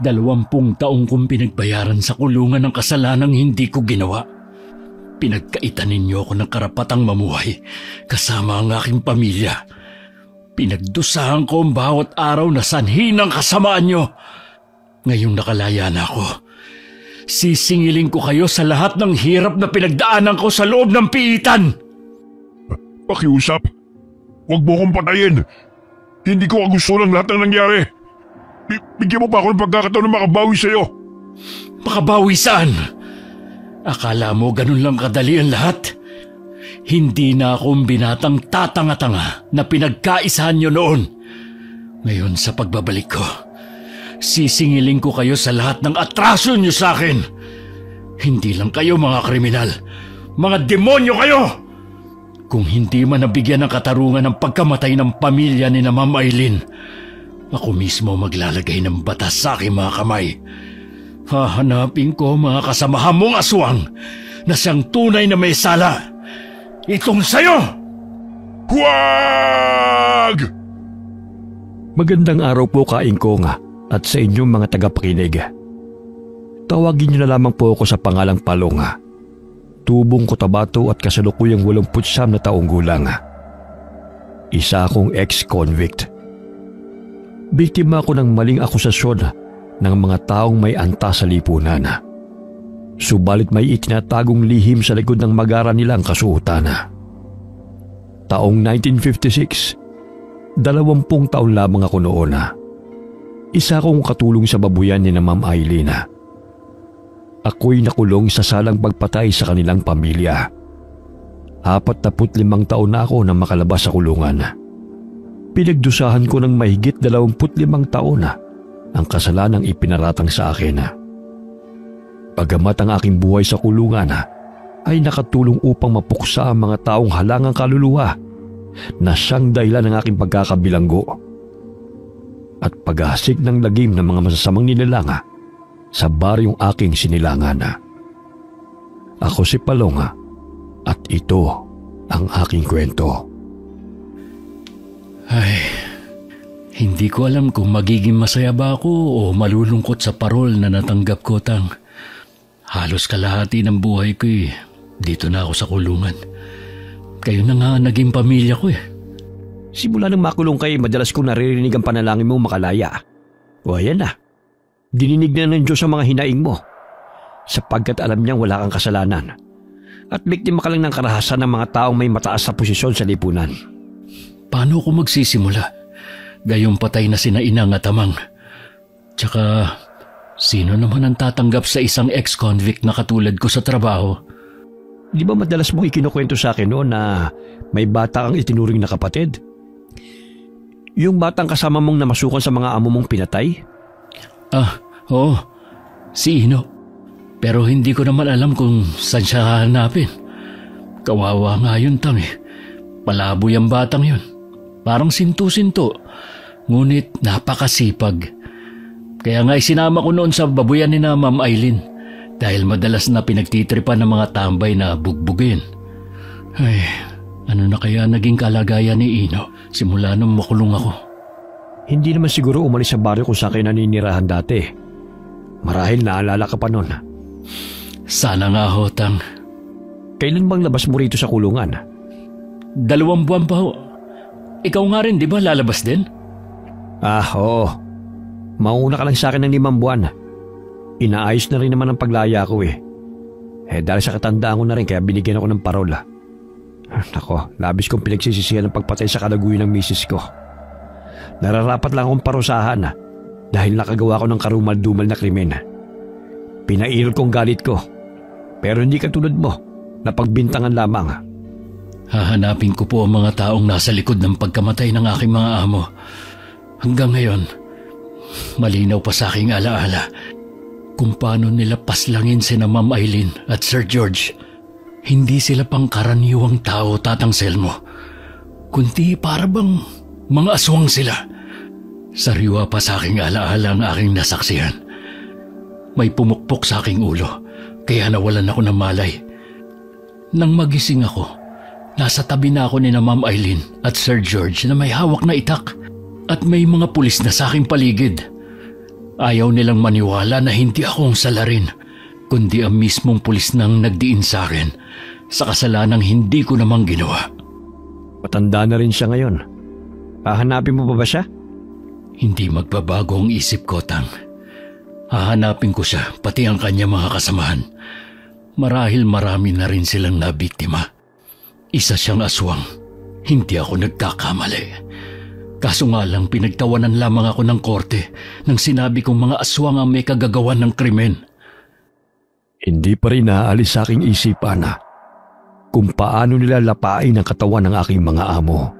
20 taong kong pinagbayaran sa kulungan ng kasalanang hindi ko ginawa. Pinagkaitan ninyo ako ng karapatang mamuhay kasama ang aking pamilya. Pinagdusahan ko ang bawat araw na sanhi ng kasamaan nyo. Ngayong nakalaya na ako, sisingilin ko kayo sa lahat ng hirap na pinagdaanan ko sa loob ng piitan. Pakiusap. Huwag mo kong patayin. Hindi ko gusto ng lahat ng nangyari. Bigyan mo pa ako ng pagkakataon na makabawi sa'yo. Makabawi saan? Akala mo ganun lang kadali ang lahat? Hindi na akong binatang tatanga-tanga na pinagkaisahan nyo noon. Ngayon sa pagbabalik ko, sisingilin ko kayo sa lahat ng atraso nyo sa akin. Hindi lang kayo mga kriminal, mga demonyo kayo! Kung hindi man nabigyan ng katarungan ng pagkamatay ng pamilya ni na Ma'am Eileen, ako mismo maglalagay ng batas sa aking mga kamay. Hahanapin ko mga kasamahan mong aswang na siyang tunay na may sala. Itong sayo! Huwag! Magandang araw po Kaingkong at sa inyong mga tagapakinig. Tawagin niyo na lamang po ako sa pangalang Palong. Tubong Cotabato at kasalukuyang 89 na taong gulang. Isa akong ex-convict. Biktima ako ng maling akusasyon ng mga taong may antas sa lipunan. Subalit may itinatagong lihim sa likod ng magara nilang kasuotan. Taong 1956, 20 taon lamang ako noon. Isa akong katulong sa babuyan ni na Ma'am Eileen. Ako'y nakulong sa salang pagpatay sa kanilang pamilya. 45 taon na ako nang makalabas sa kulungan. Pinagdusahan ko ng mahigit 25 taon ang kasalanang ipinaratang sa akin. Bagamat ang aking buhay sa kulungan ay nakatulong upang mapuksa ang mga taong halangang kaluluwa na siyang dahilan ng aking pagkakabilanggo at paghasik ng lagim ng mga masasamang nilalang sa baryong aking sinilangan. Ako si Palong at ito ang aking kwento. Ay, hindi ko alam kung magiging masaya ba ako o malulungkot sa parol na natanggap ko, Tang. Halos kalahati ng buhay ko dito na ako sa kulungan. Kayo na nga naging pamilya ko Simula nang makulong kayo, madalas kong naririnig ang panalangin mo makalaya. O ayan na, dininig na ng Diyos ang mga hinaing mo sapagkat alam niyang wala kang kasalanan at biktima ka lang ng karahasan ng mga taong may mataas na posisyon sa lipunan. Paano ako magsisimula? Gayong patay na sina Inang at Amang. Tsaka, sino naman ang tatanggap sa isang ex-convict na katulad ko sa trabaho? Di ba madalas mong ikinukwento sa akin noon na may bata kang itinuring na kapatid? Yung batang kasama mong namasukan sa mga amo mong pinatay? Oo. Si Ino. Pero hindi ko naman alam kung saan siya hahanapin. Kawawa nga yun, Tang Palaboy ang batang yun. Parang sinto-sinto. Ngunit napakasipag. Kaya nga isinama ko noon sa babuyan ni na Ma'am Eileen dahil madalas na pinagtitripan ng mga tambay na bugbugin. Ay, ano na kaya naging kalagayan ni Ino simula nung makulong ako? Hindi naman siguro umalis sa baryo kung saan kayo naninirahan dati. Marahil naalala ka pa noon. Sana nga ho, Tang. Kailan bang labas mo rito sa kulungan? 2 buwan pa ho. Ikaw nga rin, di ba lalabas din? Oo. Mauna ka lang sa akin ng 5 buwan. Inaayos na rin naman ang paglaya ko dahil sa katandaan ko na rin kaya binigyan ako ng parola. Nako, labis kong pinagsisisihan ng pagpatay sa kalaguyo ng misis ko. Nararapat lang akong parusahan dahil nakagawa ko ng karumal-dumal na krimen. Pinairol kong galit ko, pero hindi katulad mo na pagbintangan lamang. Hahanapin ko po ang mga taong nasa likod ng pagkamatay ng aking mga amo. Hanggang ngayon, malinaw pa sa aking alaala kung paano nila paslangin sina Ma'am Eileen at Sir George. Hindi sila pangkaraniwang tao, Tatang Selmo, kundi para bang mga aswang sila. Sariwa pa sa aking alaala ang aking nasaksihan. May pumukpok sa aking ulo, kaya nawalan ako ng malay. Nang magising ako, nasa tabi na ako ni na Ma'am Eileen at Sir George na may hawak na itak at may mga pulis na sa aking paligid. Ayaw nilang maniwala na hindi ako ang salarin, kundi ang mismong pulis nang nagdiin sa akin sa kasalanang hindi ko namang ginawa. Matanda na rin siya ngayon. Hahanapin mo pa ba siya? Hindi magbabago ang isip ko, Tang. Hahanapin ko siya, pati ang kanya mga kasamahan. Marahil marami na rin silang nabiktima. Isa siyang aswang. Hindi ako nagkakamali. Kaso nga lang pinagtawanan lamang ako ng korte nang sinabi kong mga aswang ang may kagagawan ng krimen. Hindi pa rin naaalis sa aking isipan kung paano nila lapain ang katawan ng aking mga amo.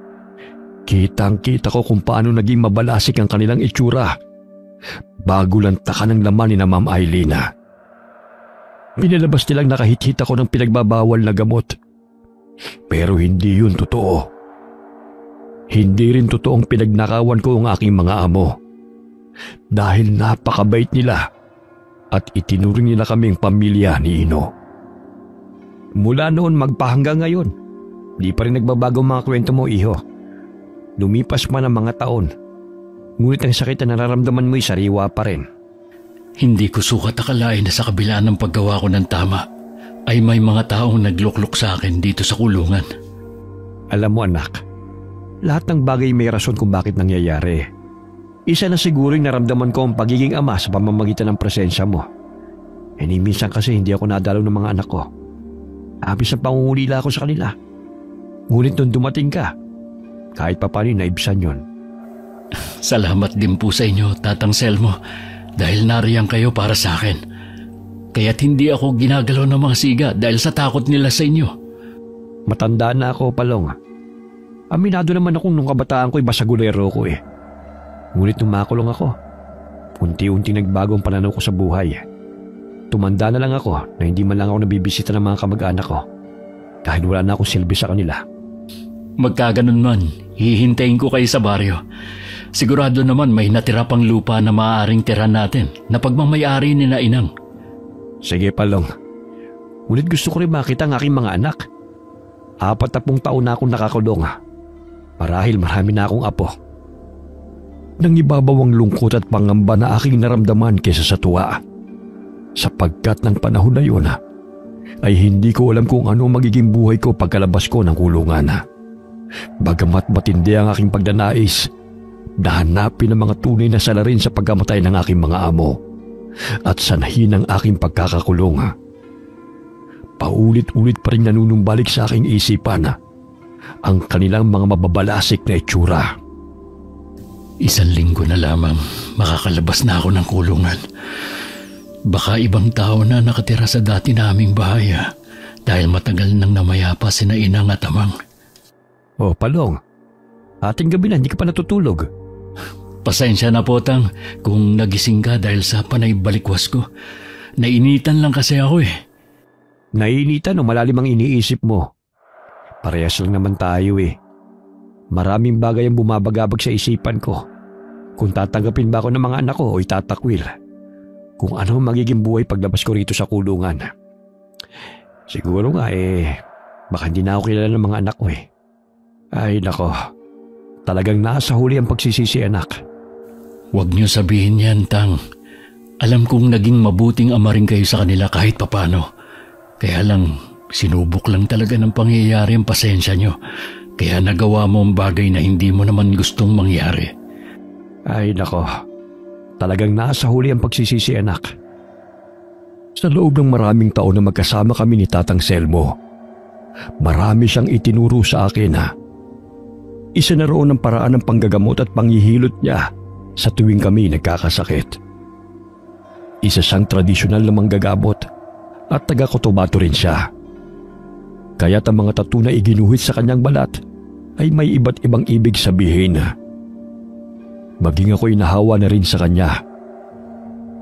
Kitang-kita ko kung paano naging mabalasik ang kanilang itsura bago lantakan ng laman ni na Ma'am Eileen. Pinalabas nilang nakahit-hit ako ng pinagbabawal na gamot. Pero hindi yun totoo. Hindi rin totoong pinagnakawan ko ang aking mga amo. Dahil napakabait nila at itinuring nila kaming pamilya ni Ino. Mula noon magpahanggang ngayon, di pa rin nagbabago ang mga kwento mo, iho. Lumipas man ang mga taon, ngunit ang sakit na nararamdaman mo'y sariwa pa rin. Hindi ko sukat akalain na sa kabila ng paggawa ko ng tama, ay may mga taong nagluklok sa akin dito sa kulungan. Alam mo anak, lahat ng bagay may rason kung bakit nangyayari. Isa na siguro yung naramdaman ko ang pagiging ama sa pamamagitan ng presensya mo. Minsan kasi hindi ako nadalaw ng mga anak ko. Habis na pangungulila ako sa kanila. Ngunit nung dumating ka, kahit pa paano naibsan yun. Salamat din po sa inyo, Tatang Selmo, dahil nariyan kayo para sa akin. Kaya't hindi ako ginagalaw ng mga siga dahil sa takot nila sa inyo. Matanda na ako, Palong. Aminado naman akong nung kabataan ko'y basagulero ko eh. Ngunit nung makulong ako, unti-unti nagbago ang pananaw ko sa buhay. Tumanda na lang ako na hindi man lang ako nabibisita ng mga kamag-anak ko dahil wala na akong silbi sa kanila. Magkaganon man, hihintayin ko kayo sa baryo. Sigurado naman may natira pang lupa na maaaring tirahan natin na pagmamayari ni na Inang. Sige, Palong. Ngunit gusto ko rin makita ang aking mga anak. 40 taon na akong nakakulong. Marahil marami na akong apo. Nang ibabaw ang lungkot at pangamba na aking naramdaman kaysa sa tuwa. Sapagkat ng panahon na yun ay hindi ko alam kung ano magiging buhay ko pagkalabas ko ng kulungan. Bagamat matindi ang aking pagdanais na hanapin ang mga tunay na salarin sa pagkamatay ng aking mga amo at sanhin ang aking pagkakakulong. Paulit-ulit pa rin nanunumbalik sa aking isipan ang kanilang mga mababalasik na itsura. 1 linggo na lamang makakalabas na ako ng kulungan. Baka ibang tao na nakatira sa dati naming bahay dahil matagal nang namayapa sina Inang at Amang. Oh, Palong, ating gabi na hindi ka pa natutulog. Pasensya na po, Tang, kung nagising ka dahil sa panay balikwas ko. Nainitan lang kasi ako eh. Nainitan o malalim ang iniisip mo? Parehas lang naman tayo eh. Maraming bagay ang bumabagabag sa isipan ko. Kung tatanggapin ba ako ng mga anak ko o itatakwil. Kung ano magiging buhay paglabas ko rito sa kulungan. Siguro nga baka hindi na ako kilala ng mga anak ko eh. Ay nako, talagang nasa huli ang pagsisisi anak. Huwag niyo sabihin yan, Tang. Alam kong naging mabuting ama rin kayo sa kanila kahit papano. Kaya lang, sinubok lang talaga ng pangyayari ang pasensya niyo. Kaya nagawa mo ang bagay na hindi mo naman gustong mangyari. Ay nako, talagang nasa huli ang pagsisisi anak. Sa loob ng maraming taon na magkasama kami ni Tatang Selmo, marami siyang itinuro sa akin Isa na roon ang paraan ng panggagamot at panghihilot niya sa tuwing kami nagkakasakit. Isa siyang tradisyonal na manggagamot at taga-Cotabato rin siya. Kaya't ang mga tattoo na iginuhit sa kanyang balat ay may iba't ibang ibig sabihin. Maging ako'y nahawa na rin sa kanya.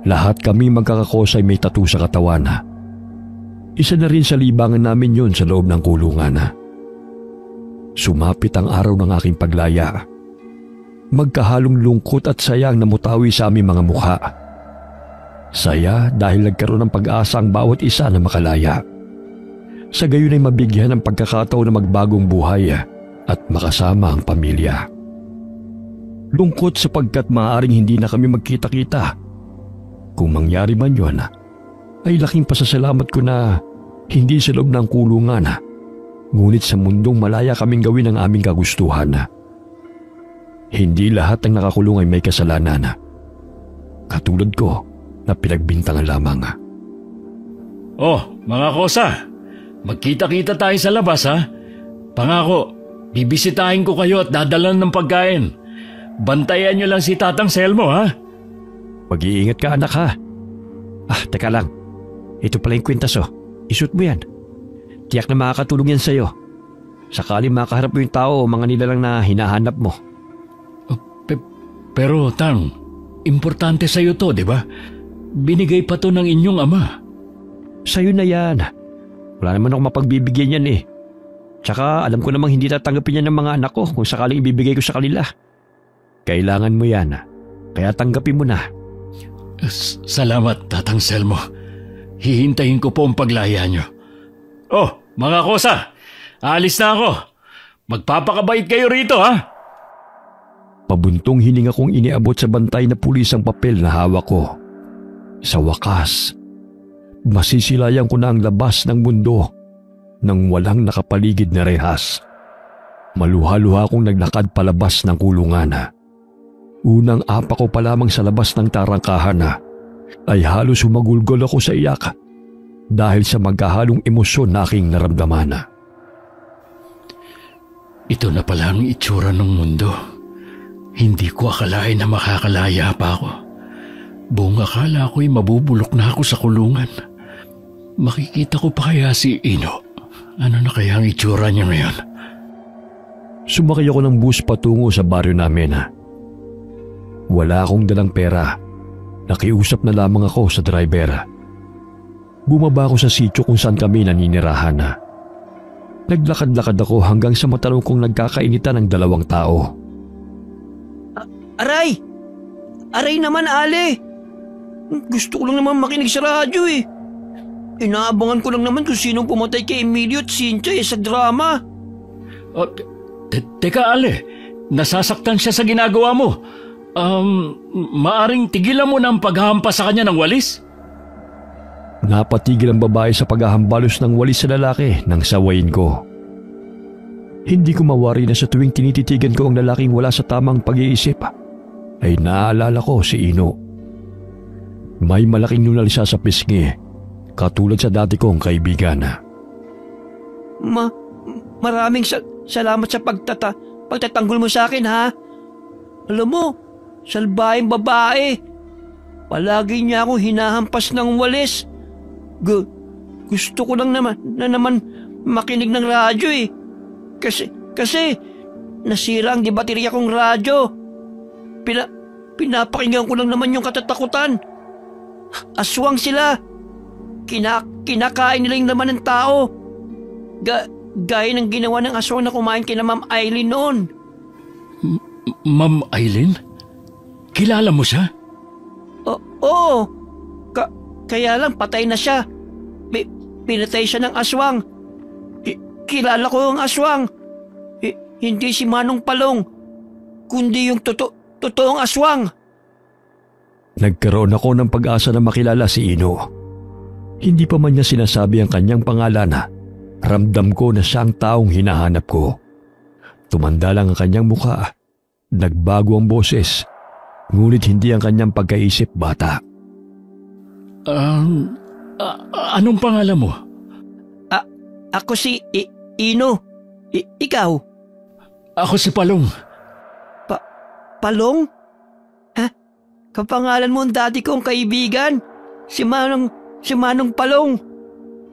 Lahat kami magkakakos ay may tattoo sa katawan. Isa na rin sa libangan namin yun sa loob ng kulungan. Sumapit ang araw ng aking paglaya. Magkahalong lungkot at sayang na mutawi sa aming mga mukha. Saya dahil nagkaroon ng pag-asa ang bawat isa na makalaya. Sa gayon ay mabigyan ng pagkakataon na magbagong buhay at makasama ang pamilya. Lungkot sapagkat maaaring hindi na kami magkita-kita Kung mangyari man yun, ay laking pasasalamat ko na hindi sa loob ng kulungan, ngunit sa mundong malaya kaming gawin ang aming kagustuhan. Hindi lahat ng nakakulong ay may kasalanan. Katulad ko na pinagbintangan lamang. Oh, mga kosa, magkita-kita tayo sa labas ha. Pangako, bibisitahin ko kayo at dadalan ng pagkain. Bantayan niyo lang si Tatang Selmo ha. Mag-iingat ka anak ha. Teka lang. Ito pala yung kwintas oh. Isuot mo yan. Tiyak na makakatulong yan sa'yo. Sakali makaharap mo yung tao o mga nilalang na hinahanap mo. Pero Tang, importante sa'yo to, di ba? Binigay pa to ng inyong ama. Sa'yo na yan. Wala naman ako mapagbibigyan yan eh. Tsaka alam ko namang hindi tatanggapin yan ng mga anak ko kung sakaling ibibigay ko sa kanila. Kailangan mo yan. Kaya tanggapin mo na. Salamat, Tatang Selmo. Hihintayin ko po ang paglaya nyo. Oh, mga kosa, alis na ako. Magpapakabait kayo rito ha. Pabuntong hininga kong iniabot sa bantay na pulis ang papel na hawak ko. Sa wakas, masisilayan ko na ang labas ng mundo nang walang nakapaligid na rehas. Maluha-luha akong naglakad palabas ng kulungan. Unang apa ko pa lamang sa labas ng tarangkahan ay halos humagulgol ako sa iyak dahil sa magkahalong emosyon na aking naramdaman. Ito na pala ang itsura ng mundo. Hindi ko akalain na makakalaya pa ako. Buong akala ko'y mabubulok na ako sa kulungan. Makikita ko pa kaya si Ino? Ano na kaya ang itsura niya ngayon? Sumakay ako ng bus patungo sa baryo namin. Wala akong dalang pera. Nakiusap na lamang ako sa driver. Bumaba ako sa sitio kung saan kami naninirahan. Naglakad-lakad ako hanggang sa matanong kong nagkakainitan ng dalawang tao. Aray! Aray naman, Ale! Gusto ko lang naman makinig sa radyo eh. Inaabangan ko lang naman kung sinong pumatay kay Emilio at Cynthia sa drama. Teka, Ale. Nasasaktan siya sa ginagawa mo. Maaring tigilan mo na ang paghahampas sa kanya ng walis? Napatigil ang babae sa paghahambalos ng walis sa lalaki nang sawayin ko. Hindi ko mawari na sa tuwing tinititigan ko ang lalaking wala sa tamang pag-iisip, ay naalala ko si Ino. May malaking nunalisa sa pisngi, katulad sa dati kong kaibigan. Maraming salamat sa pagtatanggol mo sa akin ha. Alam mo, salbahing babae. Palagi niya ako hinahampas ng walis. Gusto ko lang naman makinig ng radyo eh. Kasi nasira ang di baterya kong radyo. Pinapakinggan ko lang naman yung katatakutan. Aswang sila. Kinakain nila yung laman ng tao. Gaya ng ginawa ng aswang na kumain kina Ma'am Eileen noon. Ma'am Eileen? Kilala mo siya? Oo. Kaya lang patay na siya. Pinatay siya ng aswang. Kilala ko yung aswang. Hindi si Manong Palong, kundi yung totoong aswang. Nagkaroon ako ng pag-asa na makilala si Ino. Hindi pa man niya sinasabi ang kanyang pangalan, ramdam ko na siya ang taong hinahanap ko. Tumanda lang ang kanyang mukha, nagbago ang boses, ngunit hindi ang kanyang pagkaisip bata. Anong pangalan mo? Ako si Ino. Ikaw? Ako si Palong. Palong? Ha? Kapangalan mo ang dati kong kaibigan. Si Manong Palong.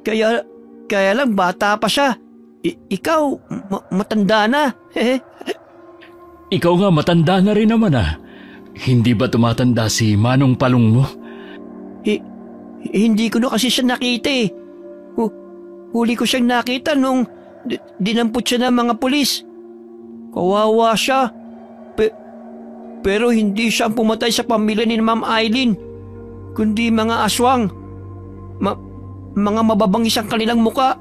Kaya lang bata pa siya. Ikaw, matanda na. Ikaw nga matanda na rin naman ah. Hindi ba tumatanda si Manong Palong mo? Hindi ko na kasi siya nakita eh. Huli ko siyang nakita nung dinampot siya ng mga pulis. Kawawa siya. Pero hindi siya ang pumatay sa pamilya ni Ma'am Eileen, kundi mga aswang. Mga mababangis ang kanilang muka.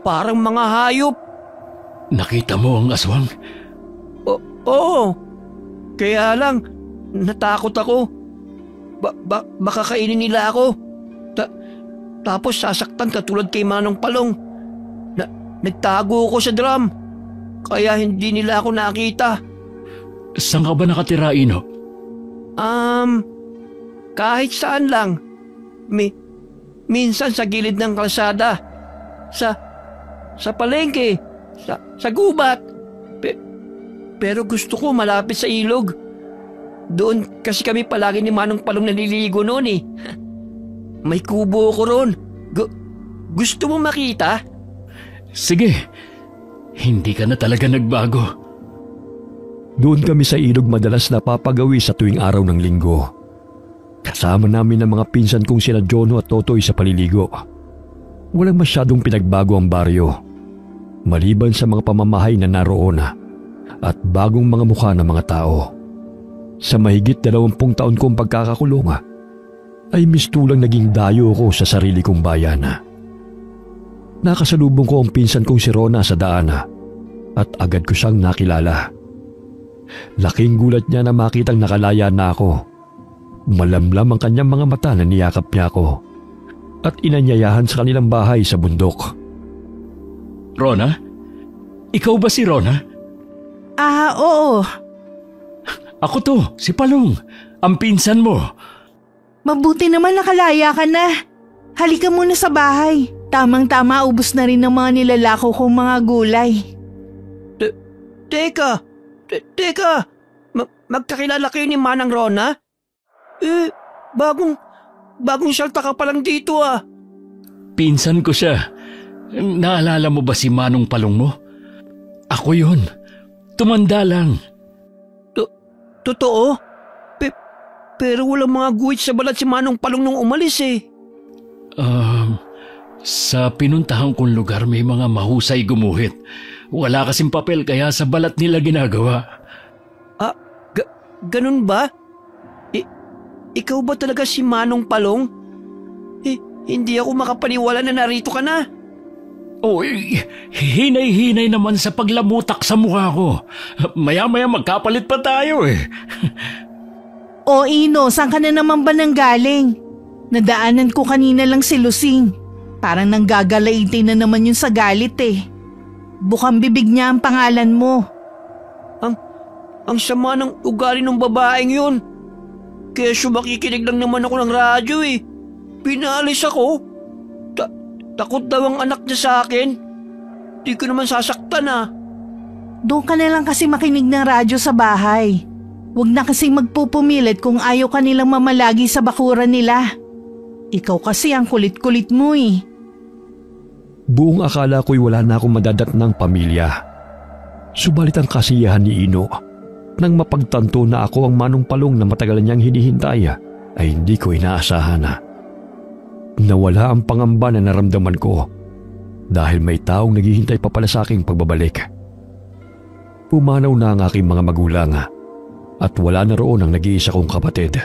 Parang mga hayop. Nakita mo ang aswang? Oo. Kaya lang, natakot ako. baka kainin nila ako. Tapos sasaktan katulad kay Manong Palong. Nagtago ako sa drum. Kaya hindi nila ako nakita. Saan ka ba nakatira, Ino? Kahit saan lang. Minsan sa gilid ng kalsada. Sa palengke. Sa gubat. Pero gusto ko malapit sa ilog. Doon kasi kami palagi ni Manong Palong naliligo noon eh. May kubo ko ron. Gusto mo makita? Sige, hindi ka na talaga nagbago. Doon kami sa ilog madalas napapagawi sa tuwing araw ng linggo. Kasama namin ang mga pinsan kong sina Jono at Totoy sa paliligo. Walang masyadong pinagbago ang baryo. Maliban sa mga pamamahay na naroon at bagong mga mukha ng mga tao. Sa mahigit 20 taon kong pagkakakulong ay mistulang naging dayo ko sa sarili kong bayan. Nakasalubong ko ang pinsan kong si Rona sa daan at agad ko siyang nakilala. Laking gulat niya na makitang nakalaya na ako. Malamlam ang kanyang mga mata na niyakap niya ako at inanyayahan sa kanilang bahay sa bundok. Rona? Ikaw ba si Rona? Oo. Ako to, si Palong, ang pinsan mo. Mabuti naman nakalaya ka na. Halika muna sa bahay. Tamang-tama ubos na rin ng mga nilalako kong mga gulay. Teka! Magkakilala kayo ni Manang Rona? Bagong salta ka pa lang dito Pinsan ko siya. Naalala mo ba si Manong Palong mo? Ako yun. Tumanda lang. Totoo? Pero walang mga guhit sa balat si Manong Palong nung umalis Sa pinuntahan kong lugar may mga mahusay gumuhit. Wala kasing papel kaya sa balat nila ginagawa. Ganun ba? Ikaw ba talaga si Manong Palong? Hindi ako makapaniwala na narito ka na. Hinay-hinay naman sa paglamutak sa mukha ko. Maya-maya magkapalit pa tayo Ino, saan ka na naman ba nanggaling? Nadaanan ko kanina lang si Lucing. Parang nanggagalaiti na naman yun sa galit Bukang bibig niya ang pangalan mo. Ang sama ng ugali ng babaeng yun. Kesyo makikinig lang naman ako ng radyo Pinalis ako. Takot daw ang anak niya sa akin. Di ko naman sasaktan Doon ka na lang kasi makinig ng radyo sa bahay. Huwag na kasing magpupumilit kung ayaw ka nilang mamalagi sa bakuran nila. Ikaw kasi ang kulit-kulit mo Buong akala ko'y wala na akong madadatnang pamilya. Subalit ang kasiyahan ni Ino nang mapagtanto na ako ang Manong Palong na matagal niyang hinihintay ay hindi ko inaasahan Nawala ang pangamba na naramdaman ko dahil may taong naghihintay pa pala sa aking pagbabalik. Pumanaw na ang aking mga magulang at wala na roon ang nag-iisa kong kapatid.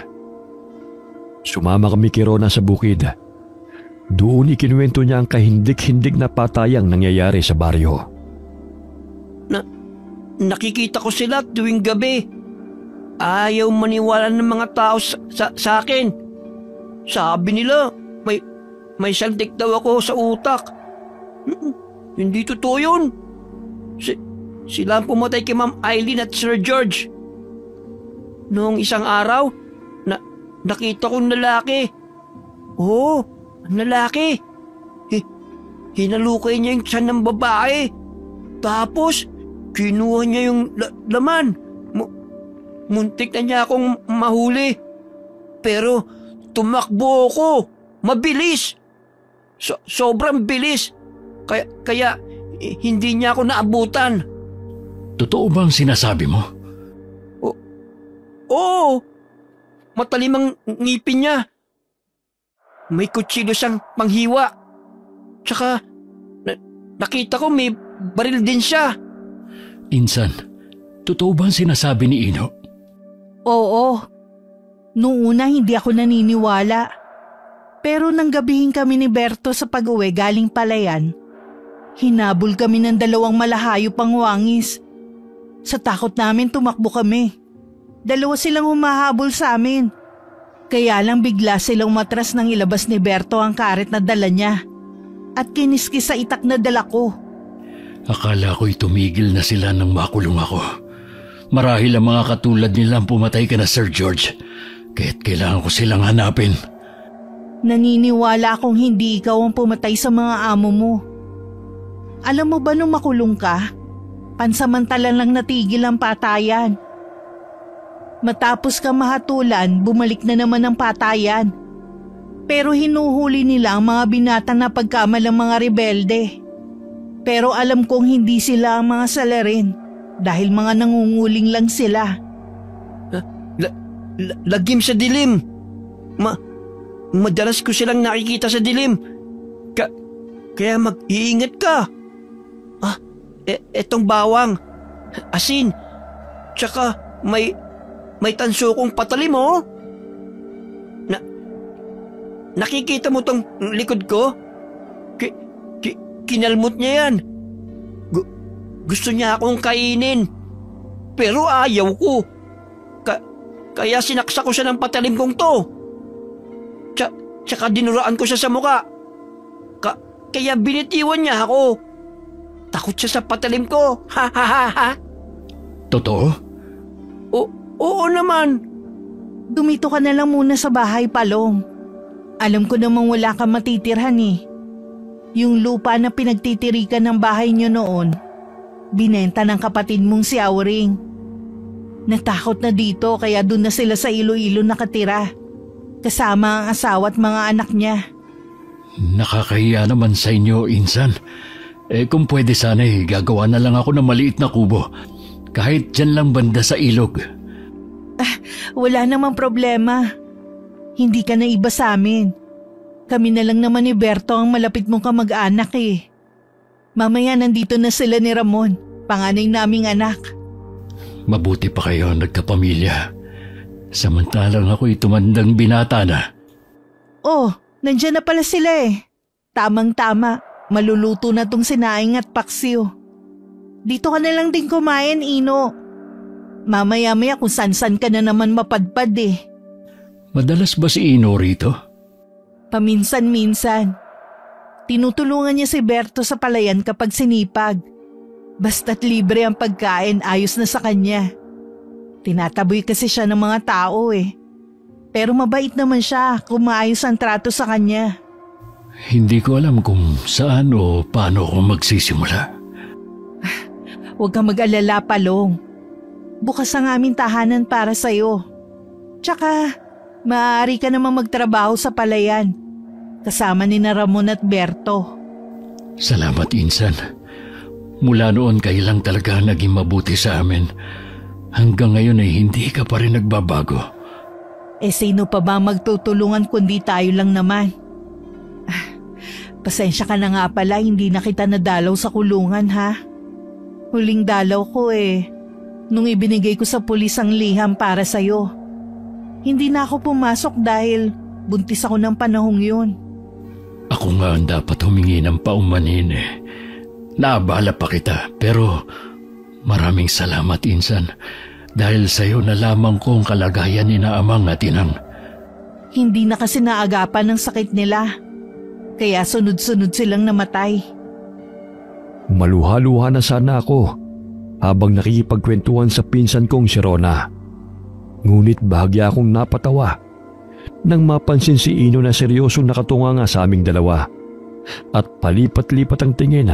Sumama kami kay Rona sa bukid. Doon ikinuwento niya ang kahindik-hindik na patayang nangyayari sa baryo. Nakikita ko sila tuwing gabi. Ayaw maniwala ng mga tao sa akin. Sabi nila, may saldik daw ako sa utak. Hindi totoo yun. Sila ang pumatay kay Ma'am Eileen at Sir George. Noong isang araw, nakita kong lalaki. Lalaki. Hinalukay niya yung tiyan ng babae. Tapos, kinuha niya yung laman. Muntik na niya akong mahuli. Pero, tumakbo ako. Mabilis. Sobrang bilis. Kaya hindi niya ako naabutan. Totoo bang sinasabi mo? Oo. Matalim ang ngipin niya. May kutsilyo siyang panghiwa. Tsaka, nakita ko may baril din siya. Insan, totoo bang sinasabi ni Ino? Oo. Noong una hindi ako naniniwala. Pero nang gabihin kami ni Berto sa pag-uwi galing palayan, hinabol kami ng 2 malahayop pang wangis. Sa takot namin tumakbo kami. 2 silang humahabol sa amin. Kaya lang bigla silang umatras nang ilabas ni Berto ang karet na dala niya at kiniskis sa itak na dala ko. Akala ko'y tumigil na sila nang makulong ako. Marahil ang mga katulad nila ang pumatay ka na, Sir George. Kaya't kailangan ko silang hanapin. Naniniwala akong hindi ikaw ang pumatay sa mga amo mo. Alam mo ba nung makulong ka, pansamantala lang natigil ang patayan. Matapos ka mahatulan, bumalik na naman ang patayan. Pero hinuhuli nila ang mga binata na pagkamalang mga rebelde. Pero alam kong hindi sila ang mga salarin dahil mga nangunguling lang sila. Lagim sa dilim. Madalas ko silang nakikita sa dilim. Kaya mag-iingat ka. Etong bawang, asin, tsaka may tanso kong patalim oh. Nakikita mo tong likod ko? Kinalmot niya yan. Gusto niya akong kainin. Pero ayaw ko. Kaya sinaksa ko siya ng patalim kong to. Tsaka dinuraan ko siya sa muka. Kaya binitiwan niya ako. Takot siya sa patalim ko. Ha ha ha ha. Totoo? Oo naman. Dumito ka na lang muna sa bahay, Palong. Alam ko namang wala kang matitirhan eh. Yung lupa na pinagtitirikan ng bahay niyo noon, binenta ng kapatid mong si Auring. Natakot na dito kaya doon na sila sa Iloilo nakatira. Kasama ang asawa at mga anak niya. Nakakahiya naman sa inyo, Insan. Kung pwede sana gagawa na lang ako ng maliit na kubo. Kahit dyan lang banda sa ilog. Wala namang problema. Hindi ka na iba sa amin. Kami na lang naman ni Berto ang malapit mong kamag-anak eh. Mamaya nandito na sila ni Ramon, panganay naming anak. Mabuti pa kayo nagkapamilya. Samantalang ako'y tumandang binata na. Oh, nandyan na pala sila eh. Tamang-tama, maluluto na tong sinaing at paksiw. Dito ka na lang din kumain, Ino. Mamaya-maya kung san-san ka na naman mapadpad eh. Madalas ba si Ino rito? Paminsan-minsan. Tinutulungan niya si Berto sa palayan kapag sinipag. Basta't libre ang pagkain, ayos na sa kanya. Tinataboy kasi siya ng mga tao eh. Pero mabait naman siya kung maayos ang trato sa kanya. Hindi ko alam kung saan o paano ako magsisimula. Huwag kang mag-alala, Palong. Bukas ang aming tahanan para sa'yo. Tsaka, maaari ka namang magtrabaho sa palayan. Kasama ni na Ramon at Berto. Salamat, Insan. Mula noon kayo lang talaga naging mabuti sa amin. Hanggang ngayon ay hindi ka pa rin nagbabago. Sino pa ba magtutulungan kundi tayo lang naman? Pasensya ka na nga pala, hindi na kita nadalaw sa kulungan ha. Huling dalaw ko nung ibinigay ko sa pulis ang liham para sa'yo. Hindi na ako pumasok dahil buntis ako ng panahong yun. Ako nga ang dapat humingi ng paumanhin Naabala pa kita pero maraming salamat, Insan. Dahil sa'yo na lamang ko ang kalagayan ni na amang at inang. Hindi na kasi naagapan ng sakit nila. Kaya sunod-sunod silang namatay. Maluha-luha na sana ako habang nakikipagkwentuhan sa pinsan kong si Rona. Ngunit bahagya akong napatawa nang mapansin si Ino na seryosong nakatunga nga sa aming dalawa at palipat-lipat ang tingin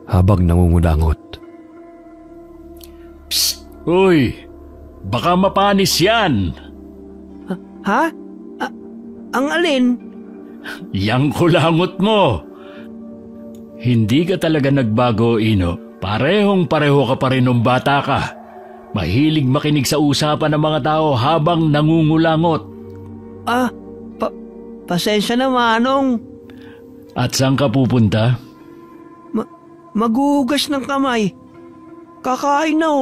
habang nangungulangot. Psst! Uy! Baka mapanis yan! Ha? Ang alin? Yang kulangot mo! Hindi ka talaga nagbago, Ino. Parehong-pareho ka pa rin nung bata ka. Mahilig makinig sa usapan ng mga tao habang nangungulangot. Pasensya na, Manong. At saan ka pupunta? Maghuhugas ng kamay. Kakain na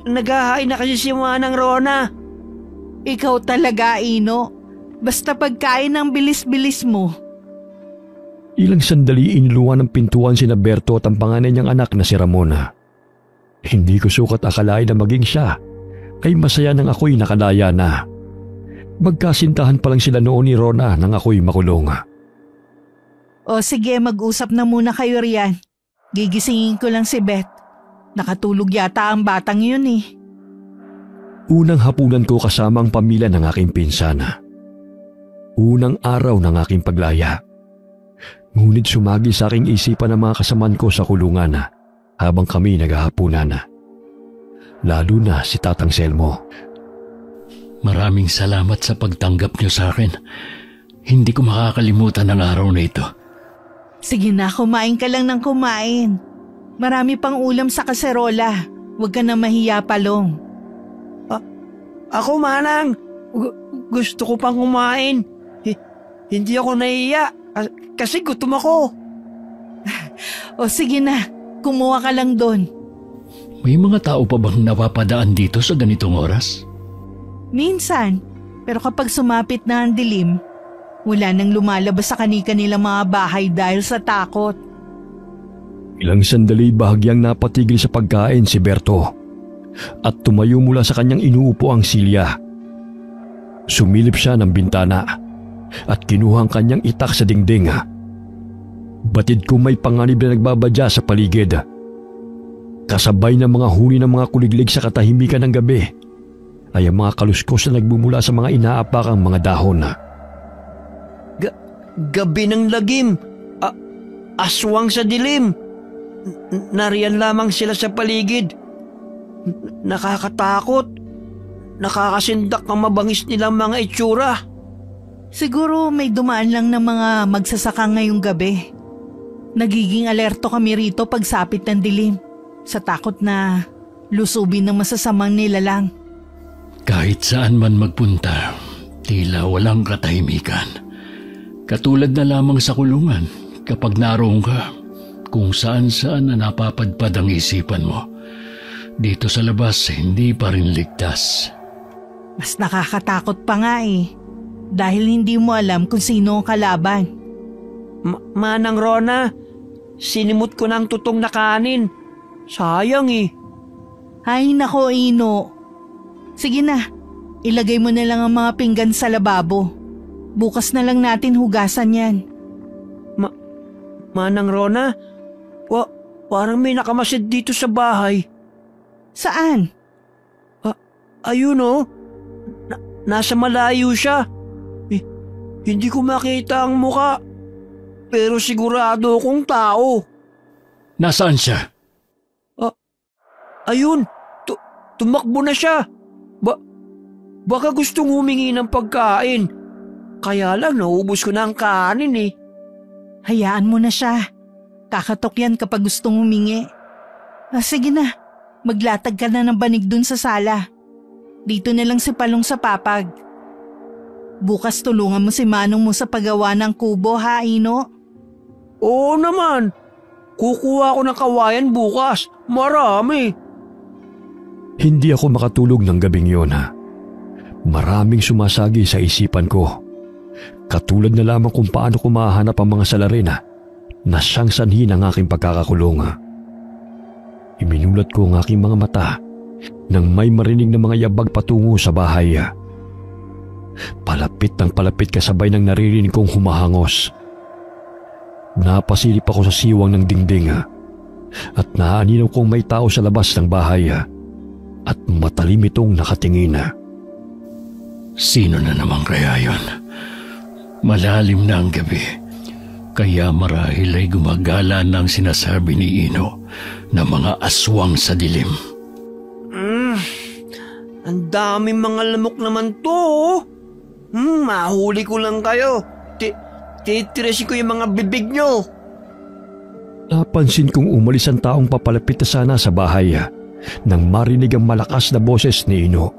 naghahain na kasi si Manang Rona. Ikaw talaga, Ino. Basta pagkain ang bilis-bilis mo. Ilang sandali iniluwan ng pintuan si Berto at ang panganay niyang anak na si Ramona. Hindi ko sukat akalain na maging siya ay masaya nang ako'y nakadaya na. Magkasintahan pa lang sila noon ni Rona nang ako'y makulong. O sige, mag-usap na muna kayo riyan. Gigisingin ko lang si Beth. Nakatulog yata ang batang yun eh. Unang hapunan ko kasama ang pamilya ng aking pinsana. Unang araw ng aking paglaya. Ngunit sumagi sa aking isipan ng mga kasamaan ko sa kulungan habang kami naghahapunan. Lalo na si Tatang Selmo. Maraming salamat sa pagtanggap niyo sa akin. Hindi ko makakalimutan ang araw na ito. Sige na, kumain ka lang ng kumain. Marami pang ulam sa kaserola. Huwag ka na mahiya, Palong. Ako, Manang. Gusto ko pang kumain. Hindi ako nahiya kasi gutom ako. O sige na, kumuha ka lang doon. May mga tao pa bang napapadaan dito sa ganitong oras? Minsan, pero kapag sumapit na ang dilim, wala nang lumalabas sa kani-kanilang mga bahay dahil sa takot. Ilang sandali bahagyang napatigil sa pagkain si Berto at tumayo mula sa kanyang inuupo ang silya. Sumilip siya ng bintana at kinuha ang kanyang itak sa dingding. Batid ko may panganib na nagbabadya sa paligid. Kasabay ng mga huni ng mga kuliglig sa katahimikan ng gabi ay ang mga kaluskos na nagmumula sa mga inaapakang mga dahon. Gabi ng lagim. Aswang sa dilim. Nariyan lamang sila sa paligid. Nakakatakot. Nakakasindak ang mabangis nilang mga itsura. Siguro may dumaan lang ng mga magsasaka ngayong gabi. Nagiging alerto kami rito pagsapit ng dilim sa takot na lusubin ng masasamang nilalang. Kahit saan man magpunta, tila walang katahimikan. Katulad na lamang sa kulungan kapag naroon ka, kung saan-saan na napapadpad ang isipan mo. Dito sa labas, hindi pa rin ligtas. Mas nakakatakot pa nga eh, dahil hindi mo alam kung sino ang kalaban. Manang Rona, sinimot ko ng tutong na kanin. Sayang eh. Ay nako, Ino. Sige na, ilagay mo na lang ang mga pinggan sa lababo. Bukas na lang natin hugasan yan. Manang Rona, parang may nakamasid dito sa bahay. Saan? Ayun oh. Nasa malayo siya. Hindi ko makita ang muka. Pero sigurado akong tao. Nasaan siya? Ayun, tumakbo na siya. Baka gustong humingi ng pagkain. Kaya lang naubos ko na ang kanin eh. Hayaan mo na siya. Kakatok yan kapag gustong humingi. Sige na, maglatag ka na ng banig dun sa sala. Dito na lang si Palong sa papag. Bukas tulungan mo si Manong mo sa paggawa ng kubo, ha, Ino? Oo naman. Kukuha ko ng kawayan bukas. Marami. Hindi ako makatulog ng gabing yun. Maraming sumasagi sa isipan ko. Katulad na lamang kung paano ko mahanap ang mga salarin na siyang sanhi ng aking pagkakakulong. Iminulat ko ang aking mga mata nang may marinig ng mga yabag patungo sa bahay. Palapit ng palapit kasabay ng naririnig kong humahangos. Napasilip ako sa siwang ng dingding at naaninaw kong may tao sa labas ng bahay at matalim itong nakatingin. Sino na naman kaya yon? Malalim na ang gabi, kaya marahil ay gumagala ng sinasabi ni Ino na mga aswang sa dilim. Ang daming mga lamok naman to. Mahuli ko lang kayo. Titirasin ko yung mga bibig nyo. Napansin kong umalis ang taong papalapit na sana sa bahay nang marinig ang malakas na boses ni Ino.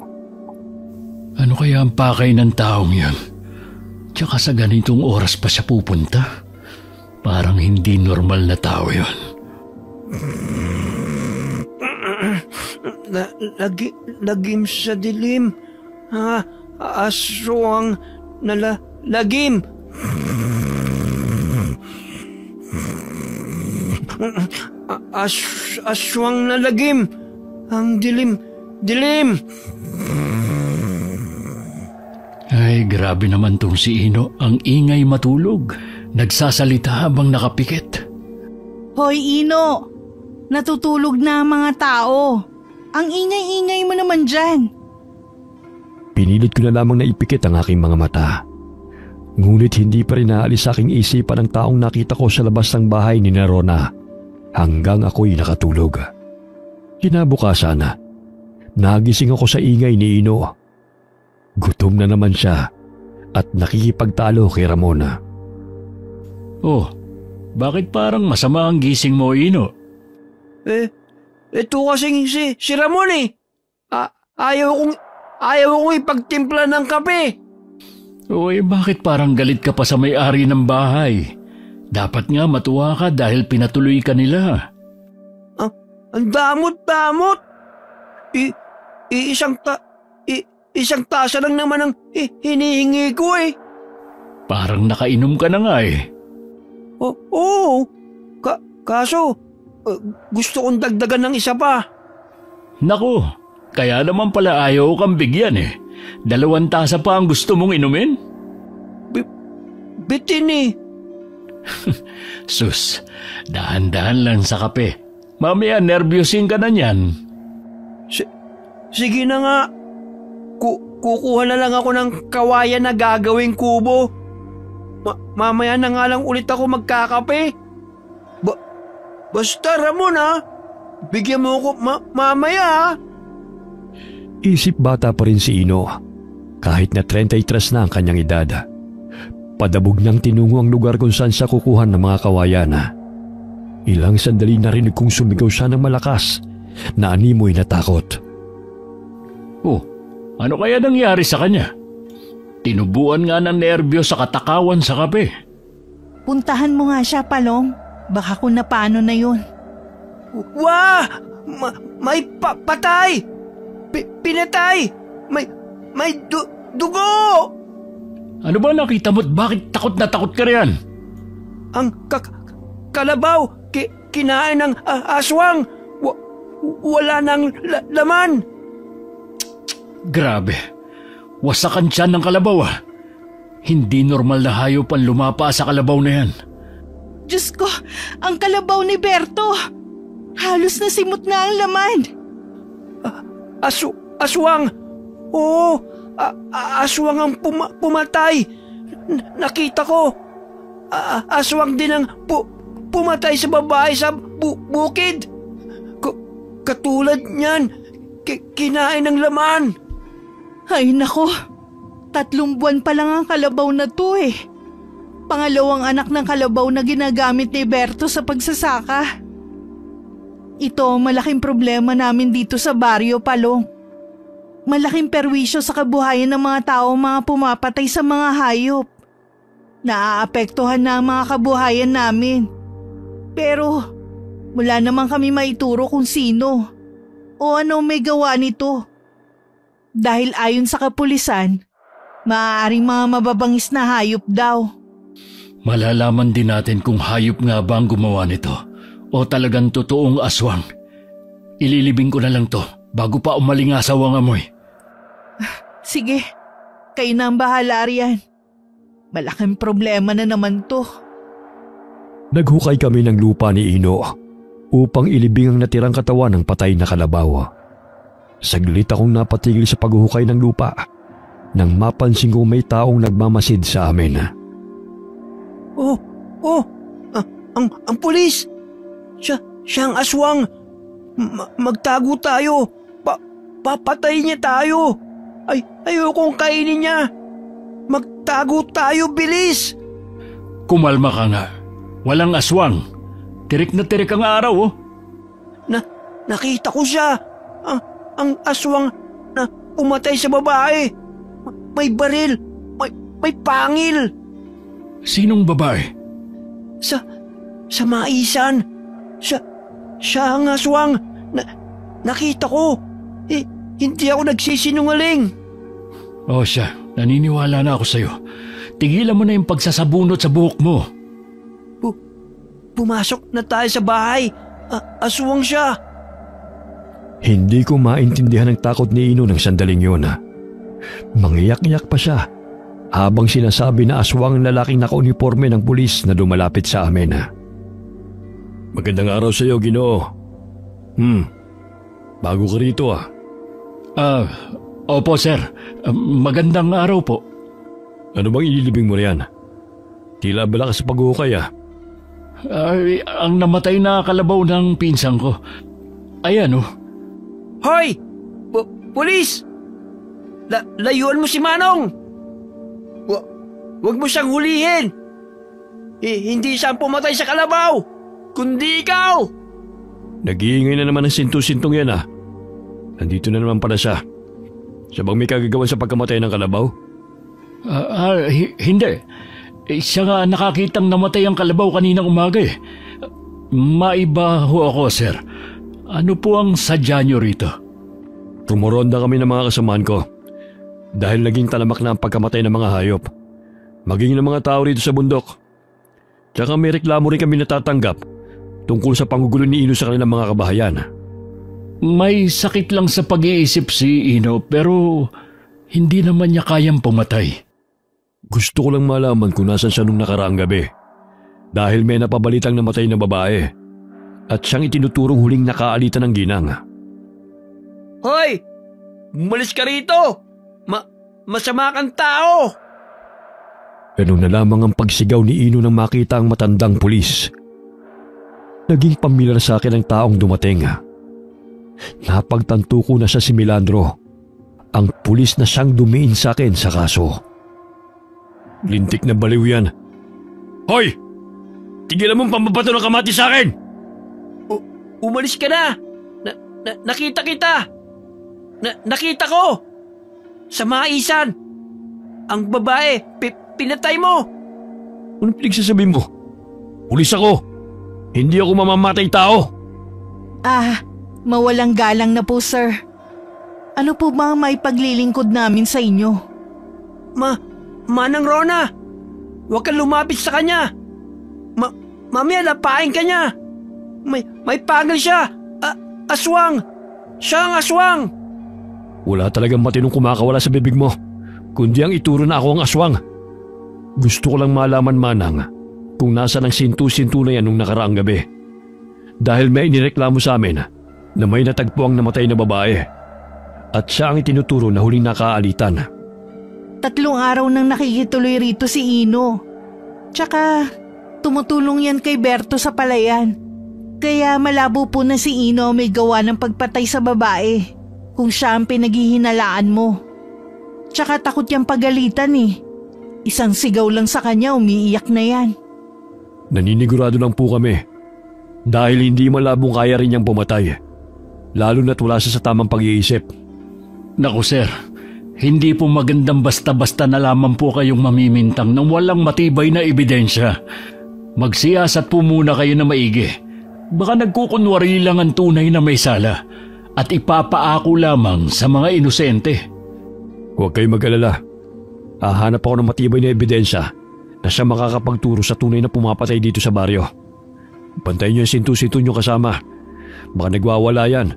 Ano kaya ang pakay ng taong yan? Tsaka sa ganitong oras pa siya pupunta? Parang hindi normal na tao yun. Lagim sa dilim. Aswang na lagim. Aswang na lagim. Ang dilim. Ay, grabe naman tong si Ino. Ang ingay matulog. Nagsasalita habang nakapikit. Hoy Ino, natutulog na ang mga tao. Ang ingay-ingay mo naman dyan. Pinilit ko na lamang na ipikit ang aking mga mata. Ngunit hindi pa rin naalis sa aking isipan ang taong nakita ko sa labas ng bahay ni Rona hanggang ako'y nakatulog. Kinabukasan, nagising ako sa ingay ni Ino. Gutom na naman siya at nakikipagtalo kay Ramona. Oh, bakit parang masama ang gising mo, Ino? Ito kasing si Ramon eh. Ayaw kong ipagtimpla ng kape. Uy, bakit parang galit ka pa sa may-ari ng bahay? Dapat nga matuwa ka dahil pinatuloy ka nila. Ang damot-damot. Isang tasa lang naman ang hinihingi ko eh. Parang nakainom ka na nga eh. Oo. Kaso, gusto kong dagdagan ng isa pa. Naku, kaya naman pala ayaw kang bigyan eh. 2 tasa pa ang gusto mong inumin? Bitin eh. Sus, dahan-dahan lang sa kape. Mamaya nervyosin ka na niyan. Sige na nga. Kukuha na lang ako ng kawayan na gagawing kubo. Mamaya na nga lang ulit ako magkakape. Basta Ramon ha. Bigyan mo ako mamaya ha. Isip bata pa rin si Ino, kahit na 33 na ang kanyang edad. Padabog niyang tinungo ang lugar kung saan siya kukuhan ng mga kawayan. Ilang sandali narinig kong sumigaw siya ng malakas na animoy na takot. Oh, ano kaya nangyari sa kanya? Tinubuan nga ng nerbyo sa katakawan sa kape. Puntahan mo nga siya, Palong. Baka kung napano na yun. Wah! May patay! Pinatay! May dugo! Ano ba nakita mo't bakit takot na takot ka riyan? Ang kalabaw kinain ng aswang. Wala nang laman. Grabe. Wasakan siya ng kalabaw ah. Hindi normal na hayop ang lumapa sa kalabaw na yan. Diyos ko, ang kalabaw ni Berto. Halos nasimot na ang laman. Aswang! Oo, aswang ang pumatay. Nakita ko. Aswang din ang pumatay sa babae sa bukid. Katulad niyan, kinain ng laman. Ay nako, 3 buwan pa lang ang kalabaw na to eh. Pangalawang anak ng kalabaw na ginagamit ni Berto sa pagsasaka. Ito malaking problema namin dito sa baryo, Palong. Malaking perwisyo sa kabuhayan ng mga tao mga pumapatay sa mga hayop. Naaapektuhan na ang mga kabuhayan namin. Pero wala naman kami maituro kung sino o ano may gawa nito. Dahil ayon sa kapulisan, maaaring mga mababangis na hayop daw. Malalaman din natin kung hayop nga ba ang gumawa nito o talagang totoong aswang. Ililibing ko na lang to bago pa umalingasaw ang amoy. Sige, kayo na ang bahala riyan. Malaking problema na naman to. Naghukay kami ng lupa ni Ino upang ilibing ang natirang katawan ng patay na kalabaw. Saglit akong napatigil sa paghuhukay ng lupa nang mapansin kong may taong nagmamasid sa amin. Ang pulis! Siya ang aswang! Magtago tayo! Papatay niya tayo! Ayokong kainin niya! Magtago tayo, bilis! Kumalma ka nga. Walang aswang. Tirik na tirik ang araw oh. Nakita ko siya! Ang aswang na umatay sa babae! May baril! May pangil! Sinong babae? Sa maisan! Siya ang aswang! Nakita ko! Hindi ako nagsisinungaling! Oh siya, naniniwala na ako sa'yo. Tigilan mo na yung pagsasabunot sa buhok mo. Pumasok na tayo sa bahay! Aswang siya! Hindi ko maintindihan ang takot ni Ino ng sandaling yun. Mangiyak-iyak pa siya habang sinasabi na aswang ang lalaking naka-uniforme ng pulis na dumalapit sa amin. Magandang araw sa iyo, Ginoo. Bago ka rito Opo sir, magandang araw po. Ano bang inilibing mo na yan? Tila bala ka sa pag-uukay Ang namatay na kalabaw ng pinsang ko. Ayan Hoy! Pulis! Layuan mo si Manong! Huwag mo siyang hulihin! Hindi siya ang pumatay sa kalabaw, kundi ikaw! Nag-iingay na naman ng sintu-sintong yan Nandito na naman pala siya. Siya bang may kagagawan sa pagkamatay ng kalabaw? Hindi. Siya nga nakakitang namatay ang kalabaw kaninang umaga Maiba ho ako, sir. Ano po ang sadya niyo rito? Tumuronda kami ng mga kasamaan ko dahil naging talamak na ang pagkamatay ng mga hayop, maging ng mga tao rito sa bundok. Tsaka may reklamo rin kami natatanggap tungkol sa panggugulo ni Ino sa kanilang mga kabahayan. May sakit lang sa pag-iisip si Ino pero hindi naman niya kayang pumatay. Gusto ko lang malaman kung nasan siya nung nakaraang gabi dahil may napabalitang namatay na babae at siyang itinuturong huling nakaalitan ng ginang. Hoy! Umalis ka rito! Masama kang tao! Ganun na lamang ang pagsigaw ni Ino nang makita ang matandang pulis. Naging pamilyar sa akin ang taong dumating. Napagtanto ko na siya si Milandro, ang pulis na siyang dumiin sa akin sa kaso. Lintik na baliw yan. Hoy! Tigilan mong pambabato ng kamati sa akin! Umalis ka na! Nakita kita! Nakita ko! Sa maisan! Ang babae, pinatay mo! Ano pinagsasabihin mo? Pulis ako! Hindi ako mamamatay tao! Mawalang galang na po, sir. Ano po ba ang maipaglilingkod namin sa inyo? Manang Rona! Huwag kang lumapit sa kanya! Mamaya lapain ka niya! May pangil siya! Aswang! Siya ang aswang! Wala talagang matinong kumakawala sa bibig mo, kundi ang ituro na ako ang aswang. Gusto ko lang malaman, Manang, kung nasa ng sintu-sintu na yan nung nakaraang gabi. Dahil may inireklamo sa amin na may natagpo ang namatay na babae at siya ang itinuturo na huling nakaalitan. 3 araw nang nakikituloy rito si Ino. Tsaka tumutulong yan kay Berto sa palayan. Kaya malabo po na si Ino may gawa ng pagpatay sa babae kung siya ang pinaghihinalaan mo. Tsaka takot niyang pagalitan Isang sigaw lang sa kanya, umiiyak na yan. Naninigurado lang po kami dahil hindi malabong kaya rin niyang pumatay, lalo na't wala siya sa tamang pag-iisip. Naku sir, hindi po magandang basta-basta na lamang po kayong mamimintang ng walang matibay na ebidensya. Magsiyasat po muna kayo na maigi. Baka nagkukunwari lang ang tunay na may sala at ipapaako lamang sa mga inosente. Huwag kayong mag-alala. Hahanap ako ng matibay na ebidensya na siya makakapagturo sa tunay na pumapatay dito sa baryo. Bantayin niyo yung sintu-sintu niyo kasama. Baka nagwawala yan.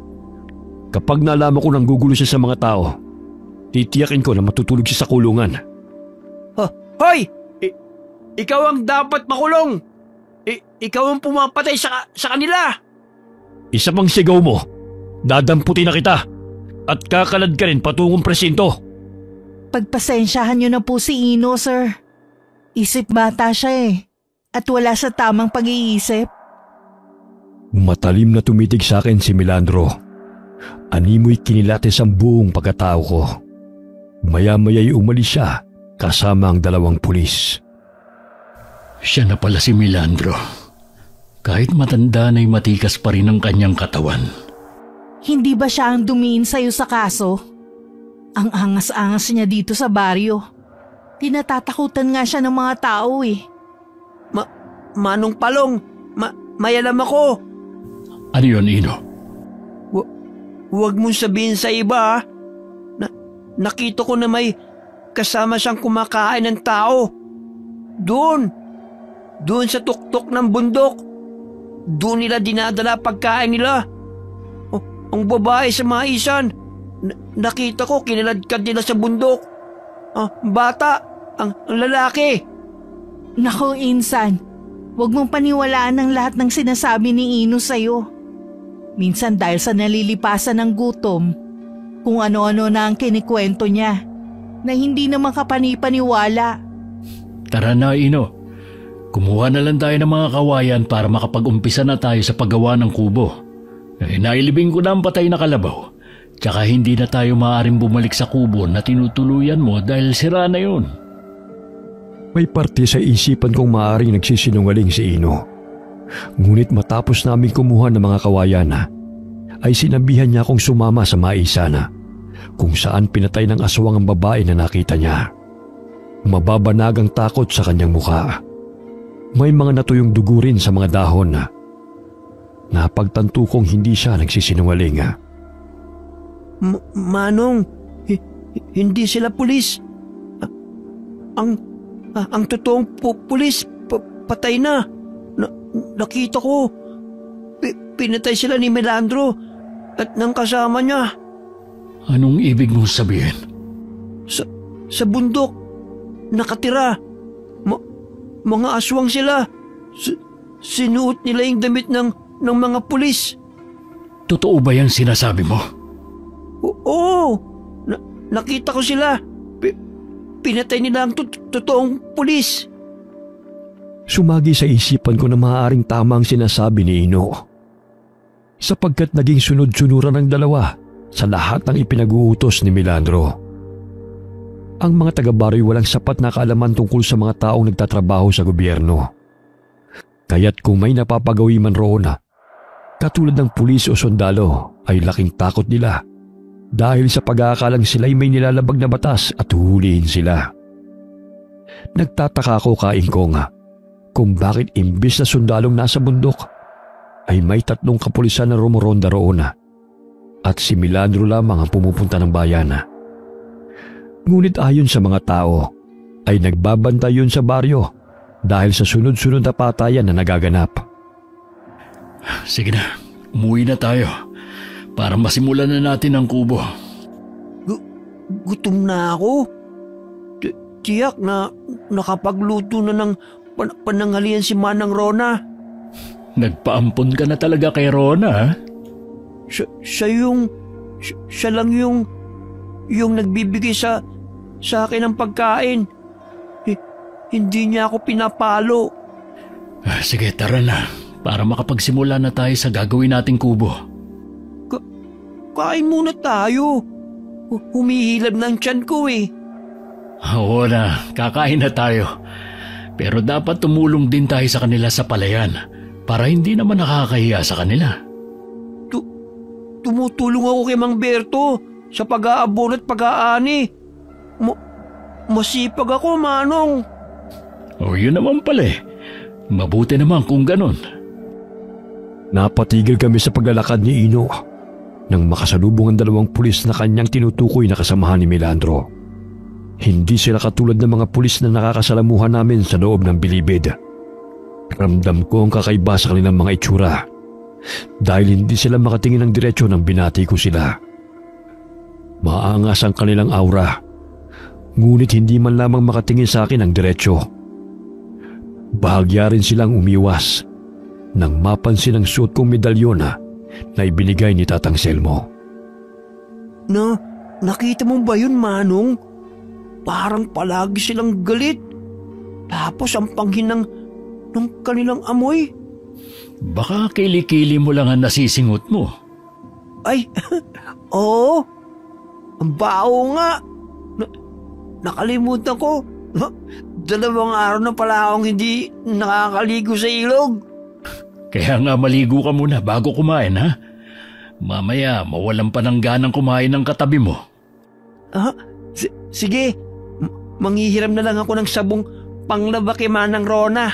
Kapag nalaman ko nang gugulo siya sa mga tao, titiyakin ko na matutulog siya sa kulungan. Hoy! Ikaw ang dapat makulong! Ikaw ang pumapatay sa kanila! Isa pang sigaw mo, dadamputin na kita at kakalad ka rin patungong presinto. Pagpasensyahan niyo na po si Ino, sir. Isip bata siya at wala sa tamang pag-iisip. Matalim na tumitig sa akin si Milandro. Animoy kinilatis ang buong pagkatao ko. Maya-maya'y umalis siya kasama ang 2 pulis. Siya na pala si Milandro. Kahit matanda na'y matikas pa rin ang kanyang katawan. Hindi ba siya ang dumiin sa'yo sa kaso? Ang angas-angas niya dito sa baryo. Tinatatakutan nga siya ng mga tao Manong Palong, may alam ako. Ano yun, Ino? Huwag mong sabihin sa iba nakita ko na may kasama siyang kumakain ng tao. Doon sa tuktok ng bundok. Doon nila dinadala pagkain nila. Ang babae sa maisan. Nakita ko kiniladkad nila sa bundok. Bata, ang lalaki. Nako, Insan. Huwag mong paniwalaan ang lahat ng sinasabi ni Ino sa'yo. Minsan dahil sa nalilipasan ng gutom, kung ano-ano na ang kinikwento niya, na hindi naman kapanipaniwala. Tara na, Ino. Kumuha na lang tayo ng mga kawayan para makapag-umpisa na tayo sa paggawa ng kubo. Nailibing ko na ang patay na kalabaw. Tsaka hindi na tayo maaaring bumalik sa kubo na tinutuluyan mo dahil sira na yun. May parte sa isipan kong maaaring nagsisinungaling si Ino. Ngunit matapos namin kumuha ng mga kawayan ay sinabihan niya akong sumama sa maisana kung saan pinatay ng aswang ang babae na nakita niya. Mababanag ang takot sa kanyang mukha. May mga natuyong dugo rin sa mga dahon. Napagtanto kong hindi siya nagsisinungaling. Manong, hindi sila pulis. Ang totoong pulis patay na. Nakita ko. Pinatay sila ni Melandro at ng kasama niya. Anong ibig mong sabihin? Sa bundok, nakatira. Mga aswang sila. Sinuot nila yung damit ng mga pulis. Totoo ba yung sinasabi mo? Oo. Nakita ko sila. Pinatay nila ang totoong pulis. Sumagi sa isipan ko na maaaring tama ang sinasabi ni Ino. Sapagkat naging sunod-sunuran ng dalawa sa lahat ng ipinag-uutos ni Melandro. Ang mga taga-baryo walang sapat na kaalaman tungkol sa mga taong nagtatrabaho sa gobyerno. Kaya't kung may napapagawi man roon katulad ng pulis o sundalo ay laking takot nila dahil sa pag-aakalang sila'y may nilalabag na batas at huhulihin sila. Nagtataka ako kaingkong kung bakit imbis na sundalong nasa bundok ay may 3 kapulisan na rumoronda roon at si Melandro lamang ang pumupunta ng bayan. Ngunit ayon sa mga tao ay nagbabantay yun sa baryo dahil sa sunod-sunod na patayan na nagaganap. Sige na, umuwi na tayo para masimulan na natin ang kubo. Gutom na ako. Tiyak na nakapagluto na ng pananghalian si Manang Rona. Nagpaampon ka na talaga kay Rona, ha? Siya lang yung nagbibigay sa akin ng pagkain. Hindi niya ako pinapalo. Sige, tara na para makapagsimula na tayo sa gagawin nating kubo. Kain muna tayo. Humihilab ng tiyan ko eh. Oo na, kakain na tayo. Pero dapat tumulong din tayo sa kanila sa palayan para hindi naman nakakahiya sa kanila. Tumutulong ako kay Mang Berto sa pag-aabon at pag-aani. Masipag ako, Manong. Yun naman pala eh. Mabuti naman kung ganon. Napatigil kami sa paglalakad ni Ino nang makasalubong ang 2 pulis na kanyang tinutukoy na kasamahan ni Melandro. Hindi sila katulad ng mga pulis na nakakasalamuhan namin sa loob ng bilibid. Ramdam ko ang kakaiba sa kanilang mga itsura dahil hindi sila makatingin ng diretsyo nang binati ko sila. Maangas ang kanilang aura, ngunit hindi man lamang makatingin sa akin ng diretsyo. Bahagya rin silang umiwas nang mapansin ang suot kong medalyon na ibinigay ni Tatang Selmo. Nakita mo ba yun, Manong? Parang palagi silang galit. Tapos ang panghin ng kanilang amoy. Baka kilikili mo lang ang nasisingot mo. Ay, oo. Ang baho nga. Nakalimutan ko. 2 araw na pala akong hindi nakakaligo sa ilog. Kaya nga maligo ka muna bago kumain, ha? Mamaya mawalan pa ng ganang kumain ng katabi mo. Sige. Manghihiram na lang ako ng sabong panglaba kay Manang Rona.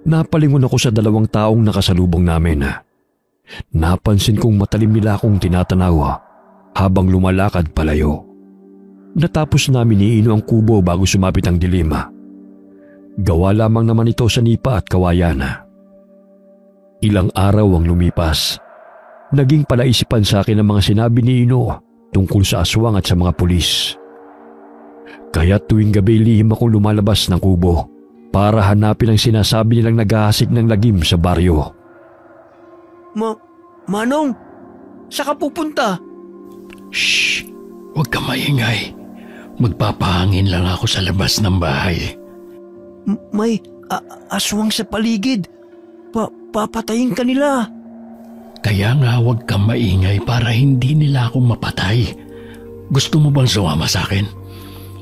Napalingon ako sa 2 taong nakasalubong namin. Napansin kong matalim nila akong tinatanaw habang lumalakad palayo. Natapos namin ni Ino ang kubo bago sumapit ang dilim. Gawa lamang naman ito sa nipa at kawayan. Ilang araw ang lumipas. Naging palaisipan sa akin ang mga sinabi ni Ino tungkol sa aswang at sa mga pulis. Kaya tuwing gabi lihim akong lumalabas ng kubo para hanapin ang sinasabi nilang naghahasik ng lagim sa baryo. Manong, saan ka pupunta? Shh! Huwag ka maingay. Magpapahangin lang ako sa labas ng bahay. May aswang sa paligid. Papatayin ka nila. Kaya nga huwag kang maingay para hindi nila ako mapatay. Gusto mo bang sumama sa akin?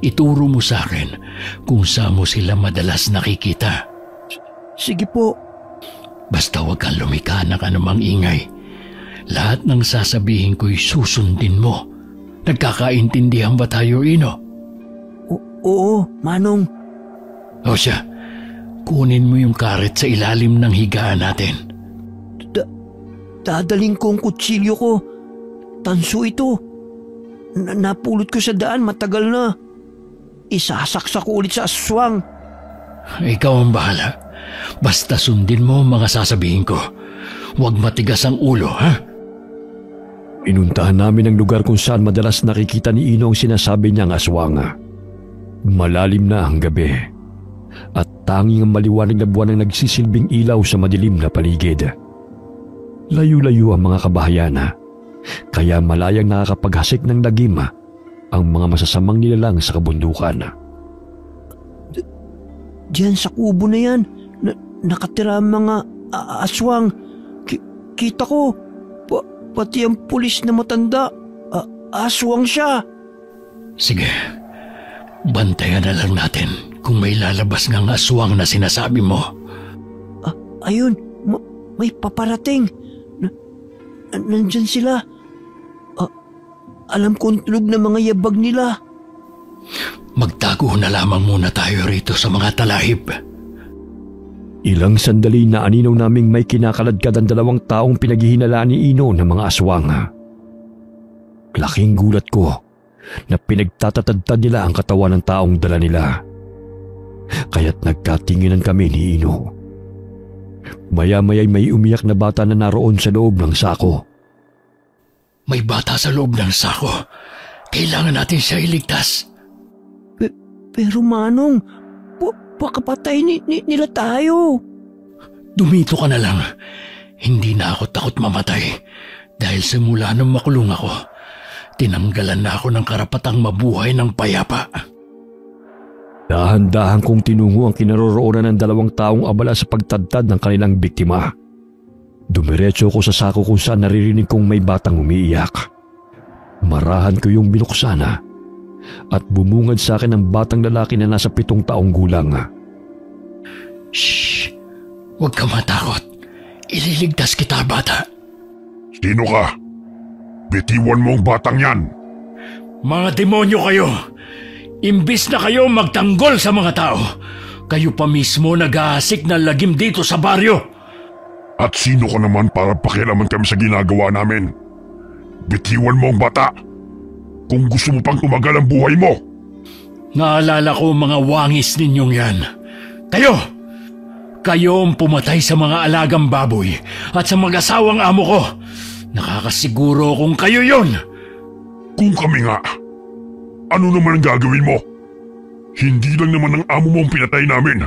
Ituro mo sa akin kung saan mo sila madalas nakikita. Sige po. Basta huwag kang lumika ng anumang ingay. Lahat ng sasabihin ko'y susundin mo. Nagkakaintindihan ba tayo, Ino? Oo, Manong. O siya, kunin mo yung karet sa ilalim ng higaan natin. Dadaling ko ang kutsilyo ko. Tanso ito. Napulot ko sa daan matagal na. Isasaksak ko ulit sa aswang. Ikaw ang bahala. Basta sundin mo ang mga sasabihin ko. Huwag matigas ang ulo, ha? Inuntahan namin ang lugar kung saan madalas nakikita ni Ino ang sinasabi niyang aswang. Malalim na ang gabi at tanging ang maliwanag na buwan ang nagsisilbing ilaw sa madilim na paligid. Layo-layo ang mga kabahayan, kaya malayang nakakapaghasik ng lagim ang mga masasamang nilalang sa kabundukan. Diyan sa kubo na yan, nakatira ang mga aswang. Kita ko, pati ang pulis na matanda, aswang siya. Sige, bantayan na lang natin kung may lalabas ngang aswang na sinasabi mo. Ayun, may paparating. Nandyan sila. Alam ko ang tulog ng mga yabag nila. Magtago na lamang muna tayo rito sa mga talahib. Ilang sandali na aninaw naming may kinakaladkad ang 2 taong pinaghihinalaan ni Ino ng mga aswang. Laking gulat ko na pinagtatatadtad nila ang katawan ng taong dala nila. Kaya't nagkatinginan kami ni Ino. Maya-maya'y may umiyak na bata na naroon sa loob ng sako. May bata sa loob ng sako. Kailangan natin siya iligtas. Pero Manong, pakapatay nila tayo. Dumito ka na lang. Hindi na ako takot mamatay. Dahil simula nung makulong ako, tinanggalan na ako ng karapatang mabuhay ng payapa. Dahan-dahan kong tinungo ang kinaroroonan ng 2 taong abala sa pagtadtad ng kanilang biktima. Dumiretso ko sa sako kung saan naririnig kong may batang umiiyak. Marahan ko yung binuksan at bumungad sa akin ang batang lalaki na nasa 7 taong gulang. Shh! Huwag ka matakot. Ililigtas kita, bata. Sino ka? Bitiwan mo ang batang yan. Mga demonyo kayo! Imbis na kayo magtanggol sa mga tao, kayo pa mismo nag-aasik ng lagim dito sa baryo. At sino ka naman para pakialaman kami sa ginagawa namin? Bitiwan mo ang bata. Kung gusto mo pang tumagal ang buhay mo. Naalala ko mga wangis ninyong yan. Kayo ang pumatay sa mga alagang baboy at sa mag-asawang amo ko. Nakakasiguro kung kayo yon. Kung kami nga, ano naman ang gagawin mo? Hindi lang naman ang amo mo ang pinatay namin,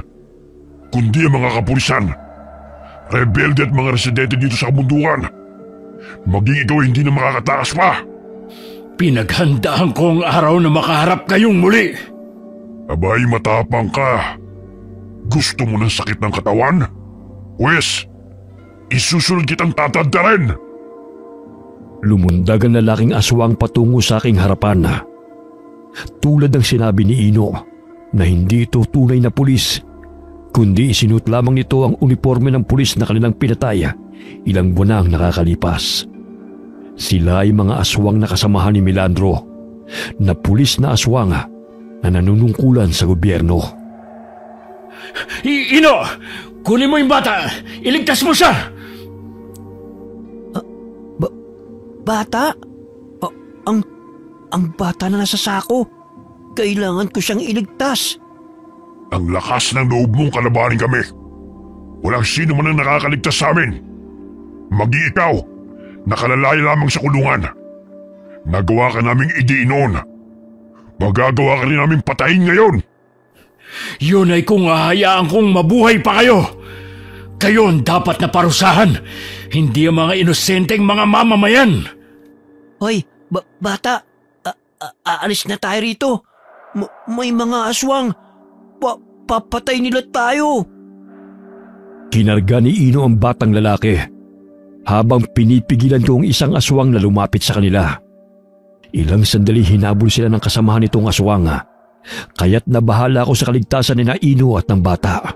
kundi ang mga kapulisan, rebelde at mga residente dito sa kabundukan. Maging ikaw hindi na makakatakas pa. Pinaghandaan ko ang araw na makaharap kayong muli. Abay, matapang ka. Gusto mo ng sakit ng katawan? Wes, isusunod kitang tatadtarin. Lumundag ang lalaking aswang patungo sa aking harapan. Tulad ng sinabi ni Ino na hindi ito tunay na pulis, kundi isinuot lamang nito ang uniforme ng pulis na kanilang pinatay ilang buwan na ang nakakalipas. Sila ay mga aswang na kasamahan ni Melandro, na pulis na aswang na nanunungkulan sa gobyerno. Ino! Kunin mo yung bata! Iligtas mo siya! Bata? Ang bata na nasa sako. Kailangan ko siyang iligtas. Ang lakas ng loob mong kalabanin kami. Walang sino man ang nakakaligtas sa amin. Maging ikaw, nakalalay lamang sa kulungan. Nagawa ka naming idiin noon. Magagawa ka rin namin patayin ngayon. Yun ay kung hahayaan kong mabuhay pa kayo. Kayo ang dapat na parusahan, hindi ang mga inosenteng mga mamamayan. Hoy, bata, aalis na tayo rito. May mga aswang. Papatay nila tayo. Kinarga ni Ino ang batang lalaki habang pinipigilan ko ang isang aswang na lumapit sa kanila. Ilang sandali hinabol sila ng kasamahan nitong aswang, kaya't nabahala ako sa kaligtasan ni Ino at ng bata.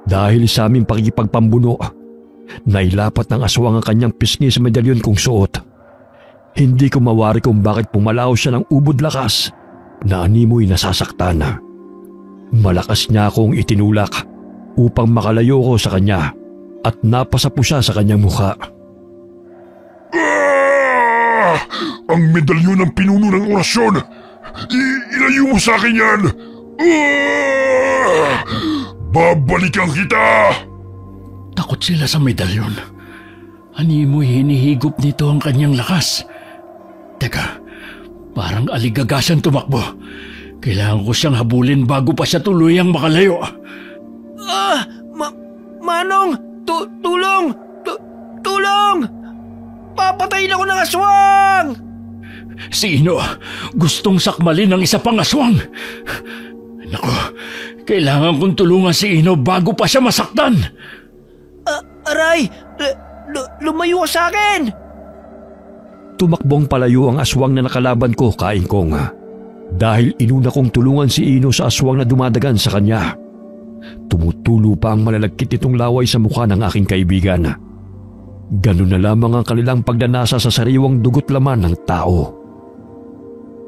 Dahil sa aming pakikipagpambuno, nailapat ng aswang ang kanyang pisngi sa medalyon kong suot. Hindi ko mawari kung bakit pumalaw siya ng ubod lakas na animoy nasasaktan. Malakas niya akong itinulak upang makalayo ko sa kanya at napasapo siya sa kanyang mukha. Ang medalyon ng pinuno ng orasyon! Ilayo mo sa akin yan! Babalikan kita! Takot sila sa medalyon. Animoy hinihigop nito ang kanyang lakas. Teka, parang aligaga siyang tumakbo. Kailangan ko siyang habulin bago pa siya tuluyang makalayo. Manong! Tulong! Tulong! Papatayin ako ng aswang! Si Ino, gustong sakmalin ng isa pang aswang. Naku, kailangan kong tulungan si Ino bago pa siya masaktan. Aray! Lumayo ka sa akin! Tumakbong palayo ang aswang na nakalaban ko, Kaingkong. Dahil inuna kong tulungan si Ino sa aswang na dumadagan sa kanya. Tumutulo pa ang malalagkit itong laway sa mukha ng aking kaibigan. Ganun na lamang ang kanilang pagdanasa sa sariwang dugot laman ng tao.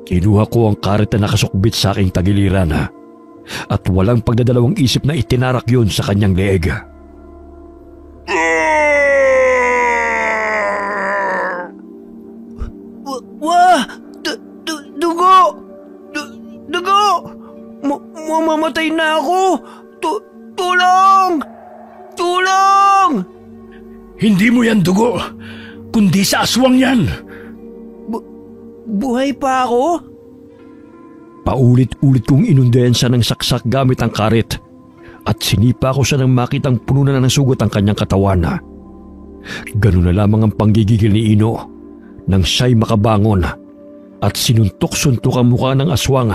Kinuha ko ang karet na nakasukbit sa aking tagiliran at walang pagdadalawang isip na itinarak yun sa kanyang leeg. Dugo! Dugo! Mamamatay na ako! Tulong! Tulong! Hindi mo yan dugo, kundi sa aswang yan. Buhay pa ako? Paulit-ulit kong inundensa ng saksak gamit ang karet at sinipa ko siya nang makitang puno na ng sugat ang kanyang katawan. Ganun na lamang ang panggigigil ni Ino nang siya'y makabangon at sinuntok-suntok ang mukha ng aswang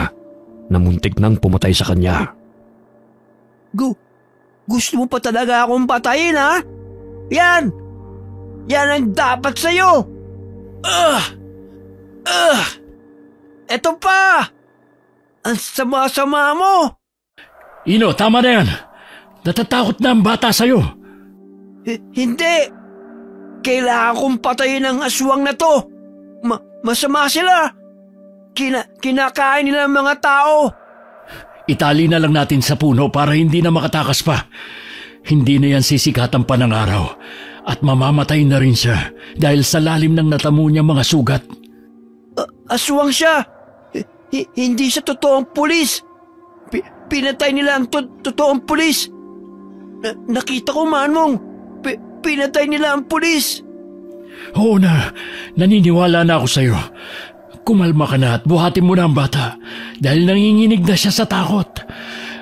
na muntik nang pumatay sa kanya. Gusto mo pa talaga akong patayin, ha? Yan! Yan ang dapat sa'yo! Eto pa! Ang sama-sama mo! Ino, tama na yan. Natatakot na ang bata sa'yo. Hindi! Kailangan kong patayin ang aswang na to! Masama sila! Kinakain nila ang mga tao! Itali na lang natin sa puno para hindi na makatakas pa. Hindi na yan sisikatan pa ng araw at mamamatay na rin siya dahil sa lalim ng natamo niya mga sugat. Aswang siya! Hindi siya totoong pulis! Pinatay nila ang totoong pulis! Nakita ko, Manong! Pinatay nila ang pulis! Oo na, naniniwala na ako sa'yo. Kumalma ka na at buhatin mo na ang bata dahil nanginginig na siya sa takot.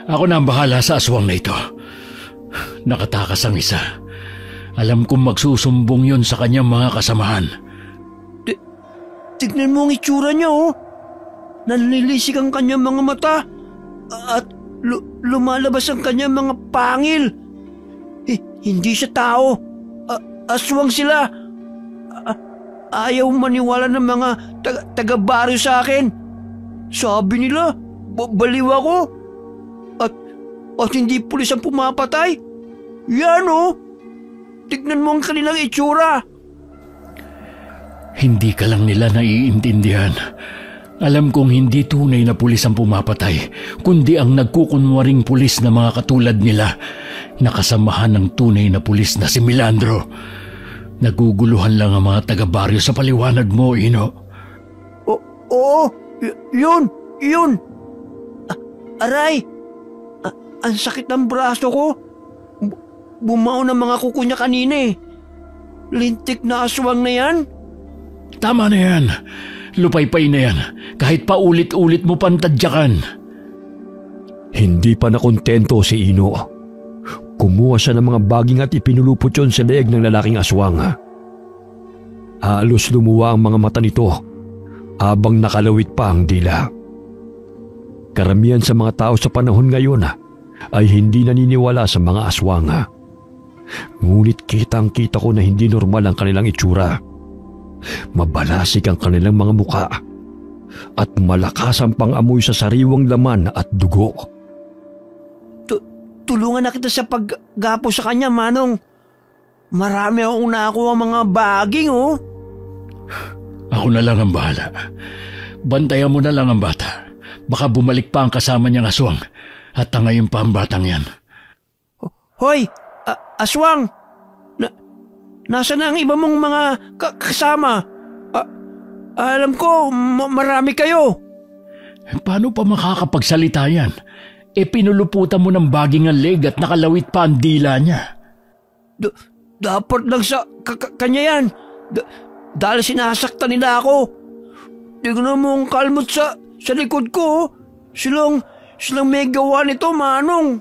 Ako na ang bahala sa aswang na ito. Nakatakas ang isa. Alam kong magsusumbong yon sa kanyang mga kasamahan. Tignan mo ang itsura niya, oh. Nanlilisik ang kanyang mga mata at lumalabas ang kanyang mga pangil. Hindi siya tao. Aswang sila. Ayaw maniwala ng mga taga-baryo sa akin. Sabi nila, baliw ako. At hindi pulis ang pumapatay. Yan, oh. Tignan mo ang kanilang itsura. Hindi ka lang nila naiintindihan. Alam kong hindi tunay na pulis ang pumapatay, kundi ang nagkukunwaring pulis na mga katulad nila, nakasamahan ng tunay na pulis na si Milandro. Naguguluhan lang ang mga taga-baryo sa paliwanag mo, Ino. Oo, yun. Aray, ang sakit ng braso ko. Bumao ng mga kuko niya kanina eh. Lintik na aswang na yan. Tama na yan. Lupaypay na yan, kahit paulit-ulit mo pantadyakan. Hindi pa nakontento si Ino. Kumuha siya ng mga baging at ipinulupot yon sa leeg ng lalaking aswang. Halos lumuwa ang mga mata nito habang nakalawit pa ang dila. Karamihan sa mga tao sa panahon ngayon ay hindi naniniwala sa mga aswang. Ngunit kitang-kita ko na hindi normal ang kanilang itsura. Mabalasik ang kanilang mga muka at malakas ang pang-amoy sa sariwang laman at dugo. Tulungan na kita sa paggapo sa kanya, Manong. Marami akong nakuha mga baging, oh. Ako na lang ang bahala. Bantayan mo na lang ang bata. Baka bumalik pa ang kasama niyang aswang at tangayin pa ang batang yan. Hoy, aswang! Nasaan na ang iba mong mga kasama? Alam ko, marami kayo. Paano pa makakapagsalita yan? Pinuluputan mo ng baging ang leg at nakalawit pa ang dila niya. Dapat lang sa kanya yan. Dahil sinasaktan nila ako. Tignan mo ang kalmot sa likod ko. Silang may gawa nito, Manong.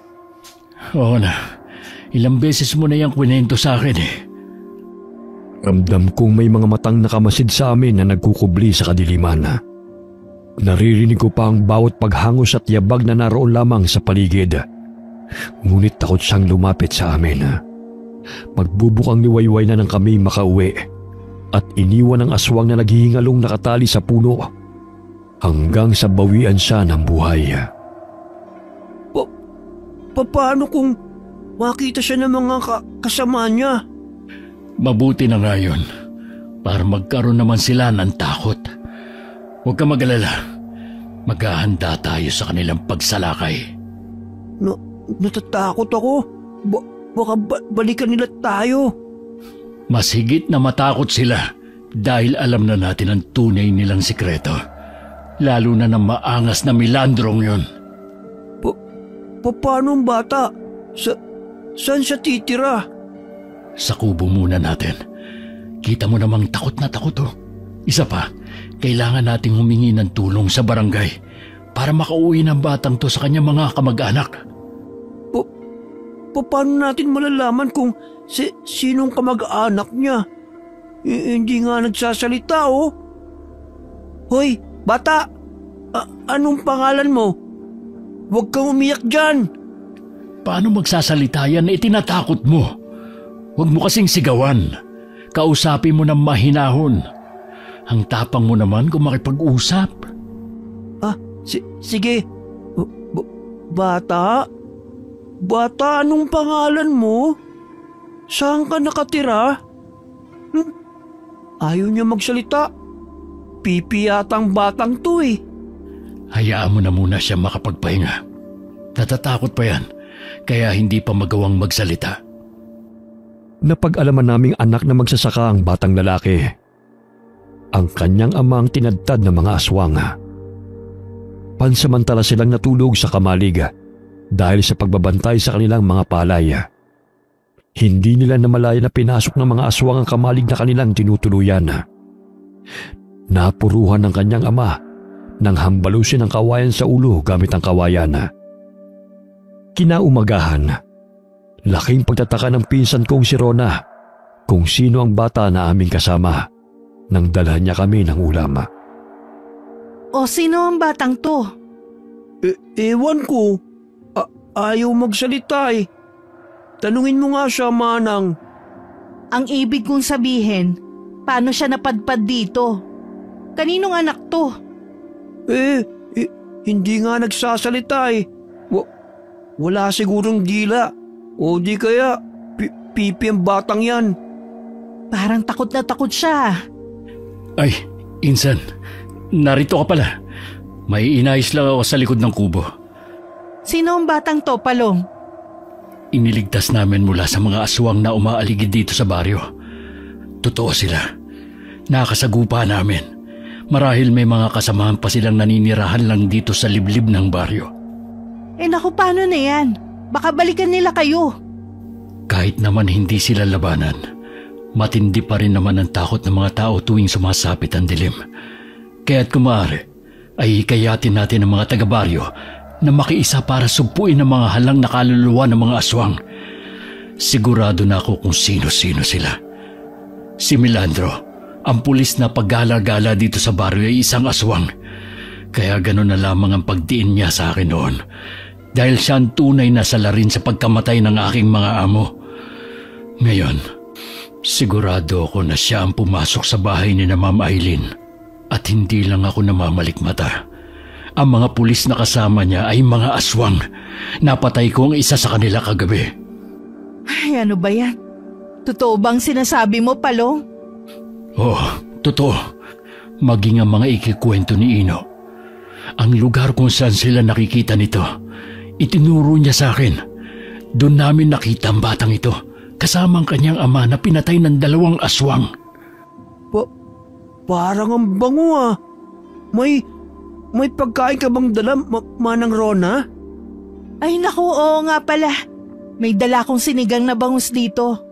Oo na. Ilang beses mo na yung kwento sa akin eh. Ramdam kong may mga matang nakamasid sa amin na nagkukubli sa kadiliman. Naririnig ko pa ang bawat paghangos at yabag na naroon lamang sa paligid. Ngunit takot siyang lumapit sa amin. Magbubukang liwayway na nang kami makauwi at iniwan ang aswang na naghihingalong nakatali sa puno hanggang sa bawian siya ng buhay. Paano kung makita siya ng mga kasama niya? Mabuti na nga yun para magkaroon naman sila ng takot. Huwag ka mag-alala. Maghahanda tayo sa kanilang pagsalakay. Natatakot ako. Baka balikan nila tayo. Mas higit na matakot sila dahil alam na natin ang tunay nilang sikreto. Lalo na ng maangas na milandrong yun. Paano ang bata? Saan siya titira? Sa kubo muna natin. Kita mo namang takot na takot oh. Isa pa, kailangan nating humingi ng tulong sa barangay para makauwi ng batang to sa kanyang mga kamag-anak. Paano natin malalaman kung sinong kamag-anak niya? Hindi nga nagsasalita oh. Hoy, bata! Anong pangalan mo? Huwag kang umiyak dyan! Paano magsasalita yan na itinatakot mo? Huwag mo kasing sigawan. Kausapin mo ng mahinahon. Ang tapang mo naman kung makipag-usap. Sige. Bata? Bata, anong pangalan mo? Saan ka nakatira? Ayaw niya magsalita. Pipi yatang batang to eh. Hayaan mo na muna siya makapagpahinga. Natatakot pa yan, kaya hindi pa magawang magsalita. Napag-alaman naming anak na magsasaka ang batang lalaki. Ang kanyang amang tinadtad ng mga aswang. Pansamantala silang natulog sa kamalig dahil sa pagbabantay sa kanilang mga palay. Hindi nila namalaya na pinasok ng mga aswang ang kamalig na kanilang tinutuluyan. Napuruhan ng kanyang ama nang hambalusin ang kawayan sa ulo gamit ang kawayan. Kinaumagahan, laking pagtataka ng pinsan kong si Rona kung sino ang bata na aming kasama nang dalhan niya kami ng ulam. O sino ang batang to? Ewan ko. Ayaw magsalita eh. Tanungin mo nga siya, Manang. Ang ibig kong sabihin, paano siya napadpad dito? Kaninong anak to? Hindi nga nagsasalita eh. Wala sigurong dila. O di kaya, pipi ang batang yan. Parang takot na takot siya. Ay, Insan, narito ka pala. May inayos lang ako sa likod ng kubo. Sino ang batang to, Palong? Iniligtas namin mula sa mga aswang na umaaligid dito sa baryo. Totoo sila. Nakasagupa namin. Marahil may mga kasamahan pa silang naninirahan lang dito sa liblib ng baryo. Naku, paano na yan? Baka balikan nila kayo. Kahit naman hindi sila labanan, matindi pa rin naman ang takot ng mga tao tuwing sumasapit ang dilim. Kaya't kung maaari, ay hikayatin natin ang mga taga-baryo na makiisa para sugpuin ang mga halang na kaluluwa ng mga aswang. Sigurado na ako kung sino-sino sila. Si Milandro, ang pulis na paggala-gala dito sa baryo ay isang aswang. Kaya gano'n na lamang ang pagdiin niya sa akin noon. Dahil siya ang tunay na salarin sa pagkamatay ng aking mga amo. Ngayon, sigurado ako na siya ang pumasok sa bahay ni na Ma'am Eileen. At hindi lang ako namamalikmata. Ang mga pulis na kasama niya ay mga aswang. Napatay ko ang isa sa kanila kagabi. Ay, ano ba yan? Totoo bang sinasabi mo, Palong? Oo, totoo. Maging ang mga ikikwento ni Ino. Ang lugar kung saan sila nakikita nito, itinuro niya sa akin. Doon namin nakita ang batang ito, kasama ang kanyang ama na pinatay ng 2 aswang. Parang ang bango ah. May pagkain ka bang dala, Manang Rona? Ay naku, oo nga pala. May dala kong sinigang na bangus dito.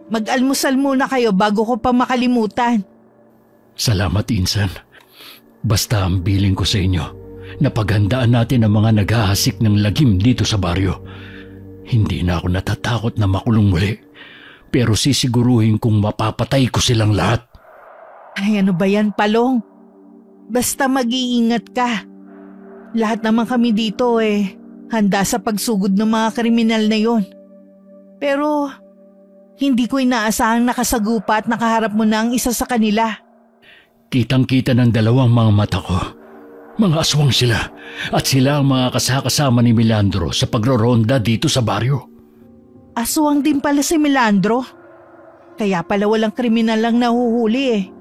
Mag-almusal muna kayo bago ko pa makalimutan. Salamat, Insan. Basta ang biling ko sa inyo, napaghandaan natin ang mga naghahasik ng lagim dito sa baryo. Hindi na ako natatakot na makulong muli, pero sisiguruhin kong mapapatay ko silang lahat. Ay, ano ba yan, Palong? Basta mag-iingat ka. Lahat naman kami dito handa sa pagsugod ng mga kriminal na yon. Pero hindi ko inaasahang nakasagupa at nakaharap mo na ang isa sa kanila. Kitang-kita ng 2 mga mata ko. Mga aswang sila at sila ang mga kasakasama ni Milandro sa pagroronda dito sa baryo. Aswang din pala si Milandro. Kaya pala walang kriminal lang nahuhuli.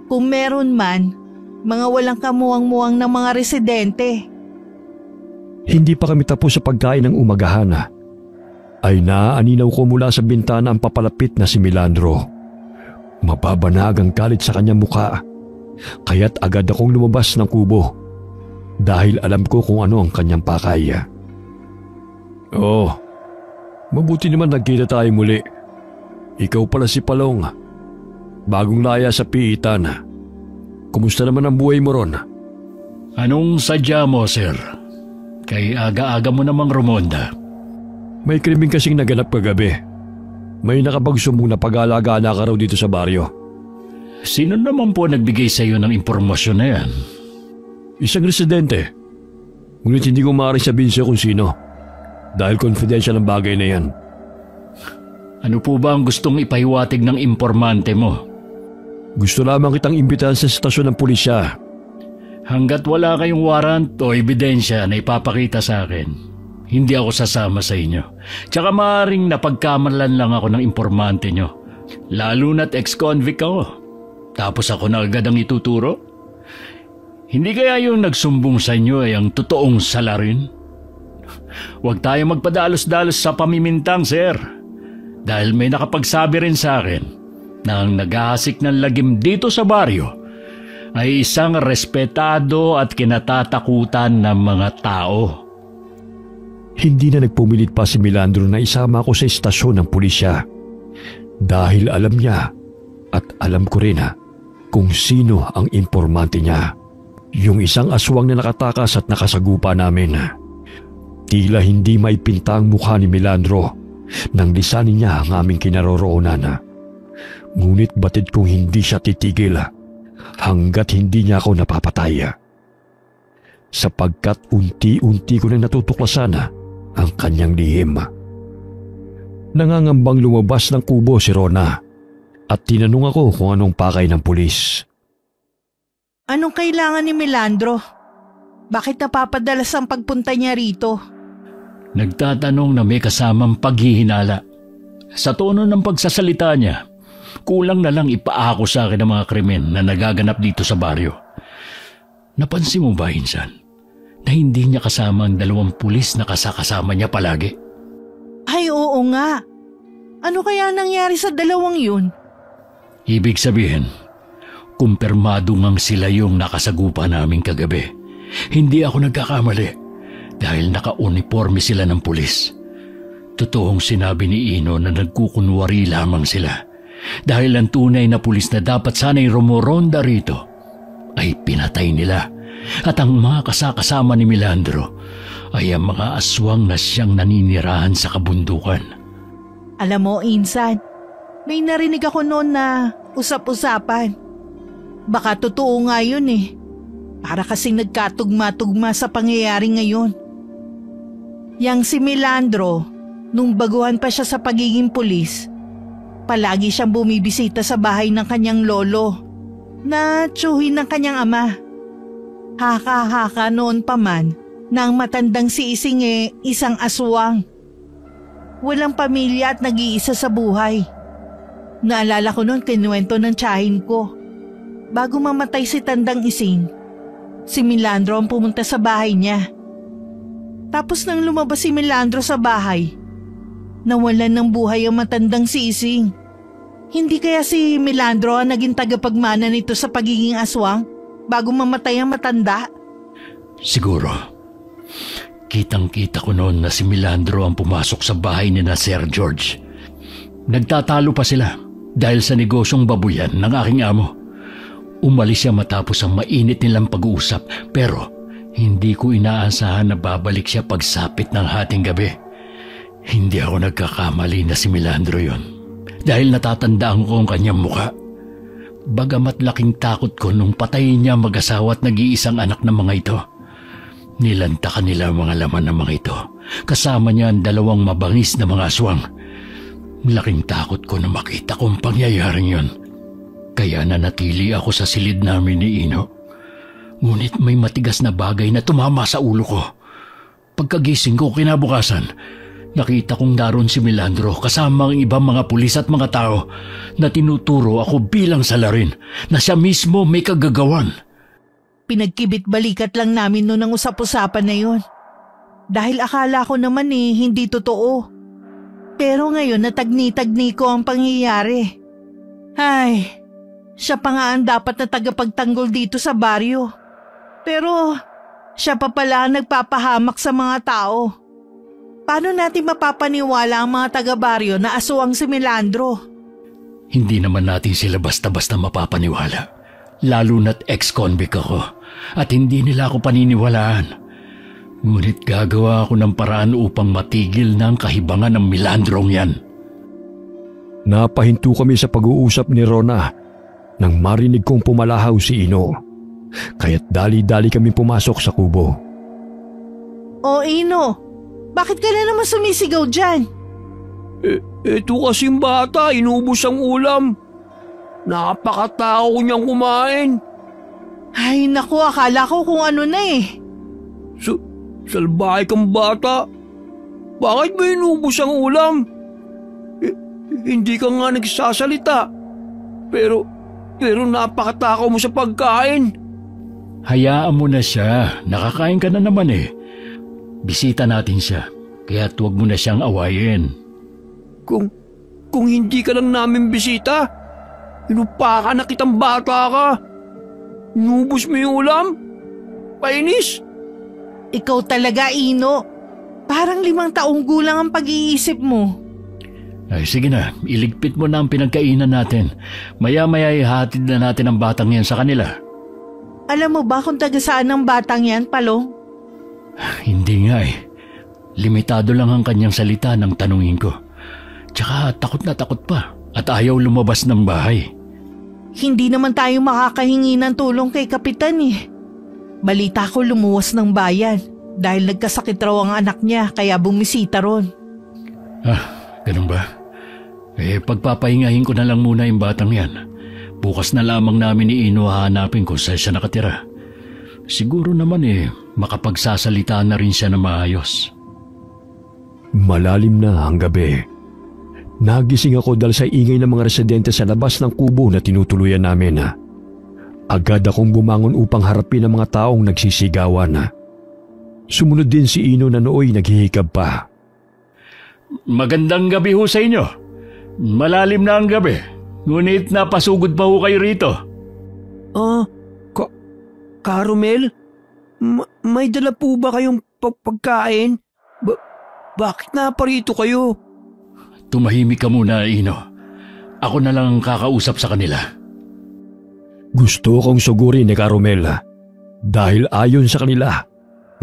Kung meron man, mga walang kamuwang-muwang ng mga residente. Hindi pa kami tapos sa pagkain ng umagahan ay naaaninaw ko mula sa bintana ang papalapit na si Milandro. Mababanag ang galit sa kanyang mukha. Kaya't agad akong lumabas ng kubo dahil alam ko kung ano ang kanyang pakay. Oh, mabuti naman nagkita tayo muli. Ikaw pala si Palong. Bagong laya sa piitan. Kumusta naman ang buhay mo ron? Anong sadya mo, sir? Kay aga-aga mo namang rumonda. May krimeng kasing naganap kagabi. May nakapagsumbong na pag-alaga na ka raw dito sa baryo. Sino naman po nagbigay sa iyo ng impormasyon na yan? Isang residente. Ngunit hindi ko maaaring sabihin siya kung sino. Dahil confidential ang bagay na yan. Ano po ba ang gustong ipahiwatig ng impormante mo? Gusto lamang kitang imbitahan sa stasyon ng pulisya. Hanggat wala kayong warrant o ebidensya na ipapakita sa akin, hindi ako sasama sa inyo. Tsaka maaaring napagkamalan lang ako ng impormante nyo. Lalo na't ex-convict ako. Tapos ako na agad ang ituturo? Hindi kaya yung nagsumbong sa inyo ay ang totoong salarin? Huwag tayo magpadalos-dalos sa pamimintang, sir. Dahil may nakapagsabi rin sa akin na ang naghahasik ng lagim dito sa baryo ay isang respetado at kinatatakutan ng mga tao. Hindi na nagpumilit pa si Milandro na isama ako sa istasyon ng pulisya. Dahil alam niya at alam ko rin kung sino ang impormante niya. Yung isang aswang na nakatakas at nakasagupa namin. Tila hindi maipinta ang mukha ni Milandro nang lisanin niya ang aming kinaroroonan. Ngunit batid kong hindi siya titigil hanggat hindi niya ako napapatay. Sapagkat unti-unti ko na natutuklasan ang kanyang lihim. Nangangambang lumabas ng kubo si Rona at tinanong ako kung anong pakay ng pulis. Anong kailangan ni Milandro? Bakit napapadalas ang pagpunta niya rito? Nagtatanong na may kasamang paghihinala. Sa tono ng pagsasalita niya, kulang na lang ipaako sa akin ang mga krimen na nagaganap dito sa baryo. Napansin mo ba, Insan, na hindi niya kasama ang 2 pulis na kasama niya palagi? Ay, oo nga. Ano kaya nangyari sa 2 yun? Ibig sabihin, kumpirmado ngang sila yung nakasagupa namin kagabi. Hindi ako nagkakamali dahil naka-uniforme sila ng pulis. Totoong sinabi ni Ino na nagkukunwari lamang sila dahil ang tunay na pulis na dapat sana'y rumoronda rito ay pinatay nila. At ang mga kasama ni Melandro ay ang mga aswang na siyang naninirahan sa kabundukan. Alam mo, Insan, may narinig ako noon na usap-usapan. Baka totoo nga yun eh. Para kasing nagkatugma-tugma sa pangyayari ngayon. Yang si Melandro, nung baguhan pa siya sa pagiging pulis, palagi siyang bumibisita sa bahay ng kanyang lolo na tiyuhin ng kanyang ama. Haka-haka noon pa man na ang matandang si Ising isang aswang. Walang pamilya at nag-iisa sa buhay. Naalala ko noon kinuwento ng tiyahin ko. Bago mamatay si Tandang Ising, si Melandro ang pumunta sa bahay niya. Tapos nang lumabas si Melandro sa bahay, nawalan ng buhay ang matandang si Ising. Hindi kaya si Melandro ang naging tagapagmana nito sa pagiging aswang bago mamatay ang matanda? Siguro. Kitang-kita ko noon na si Melandro ang pumasok sa bahay ni na Sir George. Nagtatalo pa sila dahil sa negosyong babuyan ng aking amo. Umalis siya matapos ang mainit nilang pag-uusap, pero hindi ko inaasahan na babalik siya pagsapit ng hating gabi. Hindi ako nagkakamali na si Melandro yon, dahil natatandaan ko ang kanyang muka. Bagamat laking takot ko nung patayin niya mag-asawa at nag-iisang anak ng mga ito. Nilantakan nila ang mga laman ng mga ito. Kasama niya ang 2 mabangis na mga aswang. Laking takot ko na makita kong pangyayaring yon. Kaya nanatili ako sa silid namin ni Ino. Ngunit may matigas na bagay na tumama sa ulo ko. Pagkagising ko kinabukasan, nakita kong daron si Melandro kasama ang ibang mga pulis at mga tao na tinuturo ako bilang salarin na siya mismo may kagagawan. Pinagkibit-balikat lang namin noon ang usap-usapan na yun. Dahil akala ko naman hindi totoo. Pero ngayon natagni-tagni ko ang pangyayari. Ay, siya pa nga ang dapat na tagapagtanggol dito sa baryo. Pero siya pa pala ang nagpapahamak sa mga tao. Paano natin mapapaniwala ang mga taga-baryo na aswang si Melandro? Hindi naman natin sila basta-basta mapapaniwala. Lalo na't ex-convict ako at hindi nila ako paniniwalaan. Ngunit gagawa ako ng paraan upang matigil na ang kahibangan ng Melandrong yan. Napahinto kami sa pag-uusap ni Rona nang marinig kong pumalahaw si Ino. Kaya't dali-dali kami pumasok sa kubo. O Ino, bakit ka na naman sumisigaw dyan? Ito kasing bata, inubos ang ulam. Napakatao niyang kumain. Ay naku, akala ko kung ano na Salbahe kang bata. Bakit ba inubos ang ulam? Hindi ka nga nagsasalita. Pero napakatakaw mo sa pagkain. Hayaan mo na siya. Nakakain ka na naman Bisita natin siya. Kaya't huwag mo na siyang awayin. Kung hindi ka lang namin bisita, inupakan na kitang bata ka. Inubos mo yung ulam? Painis? Ikaw talaga, Ino. Parang 5 taong gulang ang pag-iisip mo. Ay sige na, iligpit mo na ang pinagkainan natin. Maya-maya ihatid na natin ang batang yan sa kanila. Alam mo ba kung taga saan ang batang yan, Palong? Hindi nga Limitado lang ang kanyang salita nang tanungin ko. Tsaka takot na takot pa at ayaw lumabas ng bahay. Hindi naman tayo makakahingi ng tulong kay Kapitan Balita ko lumuwas ng bayan dahil nagkasakit raw ang anak niya kaya bumisita ron. Ganun ba? Pagpapahingahin ko na lang muna yung batang yan. Bukas na lamang namin ni Ino hahanapin kung saan siya nakatira. Siguro naman makapagsasalita na rin siya na maayos. Malalim na ang gabi. Nagising ako dahil sa ingay ng mga residente sa labas ng kubo na tinutuluyan namin. Agad akong bumangon upang harapin ang mga taong nagsisigawan. Sumunod din si Ino na nooy naghihikab pa. Magandang gabi ho sa inyo. Malalim na ang gabi. Ngunit napasugod pa ho kayo rito. Carmel? May dala po ba kayong pagkain? Bakit naparito kayo? Tumahimik ka muna, Ino. Ako na lang ang kakausap sa kanila. Gusto kong sugurin ni Caromel dahil ayon sa kanila,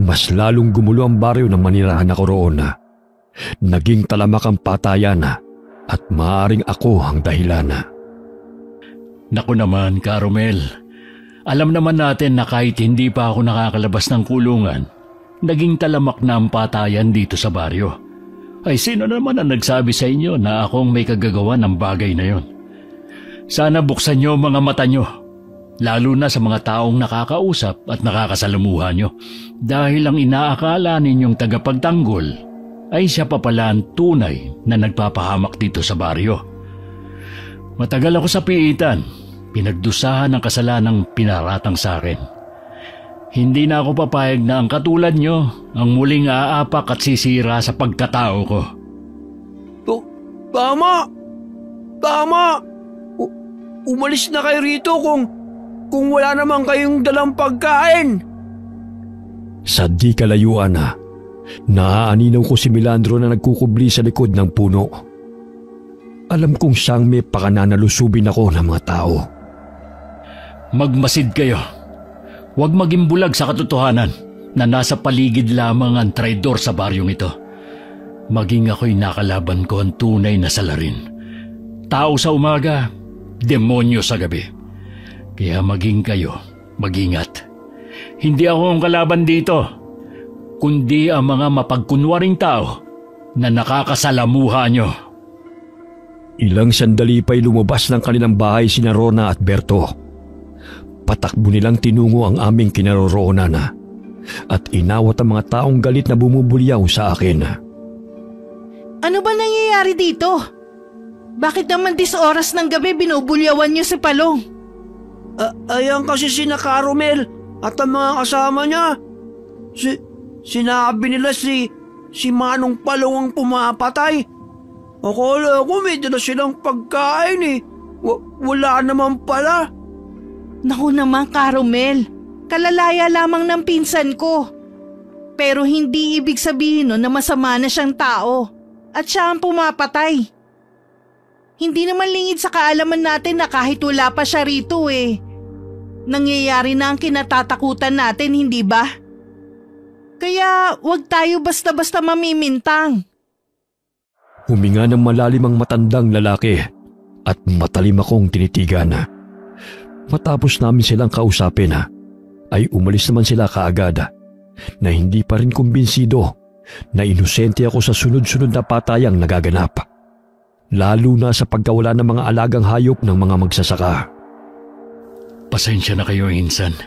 mas lalong gumulo ang baryo ng manirahan ako roon. Naging talamak ang patayan at maaaring ako ang dahilan. Naku naman, Caromel. Alam naman natin na kahit hindi pa ako nakakalabas ng kulungan, naging talamak na ang patayan dito sa baryo. Ay sino naman ang nagsabi sa inyo na akong may kagagawa ng bagay na yon? Sana buksan niyo mga mata niyo, lalo na sa mga taong nakakausap at nakakasalamuha niyo, dahil ang inaakala ninyong tagapagtanggol ay siya pa pala ang tunay na nagpapahamak dito sa baryo. Matagal ako sa piitan, pinagdusahan ang kasalanang pinaratang sa akin. Hindi na ako papayag na ang katulad nyo ang muling aapak at sisira sa pagkatao ko. Tama! Tama! Umalis na kayo rito kung wala naman kayong dalang pagkain. Sa di kalayuan naaaninaw ko si Milandro na nagkukubli sa likod ng puno. Alam kong siyang may pakananalusubin ako ng mga tao. Magmasid kayo. Huwag maging bulag sa katotohanan na nasa paligid lamang ang traidor sa baryong ito. Maging ako'y nakalaban ko ang tunay na salarin. Tao sa umaga, demonyo sa gabi. Kaya maging kayo, mag-ingat. Hindi ako ang kalaban dito, kundi ang mga mapagkunwaring tao na nakakasalamuha nyo. Ilang sandali pa'y lumabas ng kanilang bahay sina Rona at Berto. Patakbo nilang tinungo ang aming kinaroroonan at inawat ang mga taong galit na bumubulyaw sa akin. Ano ba nangyayari dito? Bakit naman 10 oras ng gabi binubulyawan niyo si Palong? Ayan kasi sina Caromel at ang mga kasama niya. Sinabi nila si Manong Palong ang pumapatay. Akala ko may dala silang pagkain eh. Wala naman pala. Naku naman, Caromel. Kalalaya lamang ng pinsan ko. Pero hindi ibig sabihin nun na masama na siyang tao at siya ang pumapatay. Hindi naman lingid sa kaalaman natin na kahit wala pa siya rito eh. Nangyayari na ang kinatatakutan natin, hindi ba? Kaya wag tayo basta-basta mamimintang. Huminga ng malalim ang matandang lalaki at matalim akong tinitigan. Matapos namin silang kausapin ay umalis naman sila kaagad na hindi pa rin kumbinsido na inosente ako sa sunod-sunod na patayang nagaganap. Lalo na sa pagkawala ng mga alagang hayop ng mga magsasaka. Pasensya na kayo, Insan.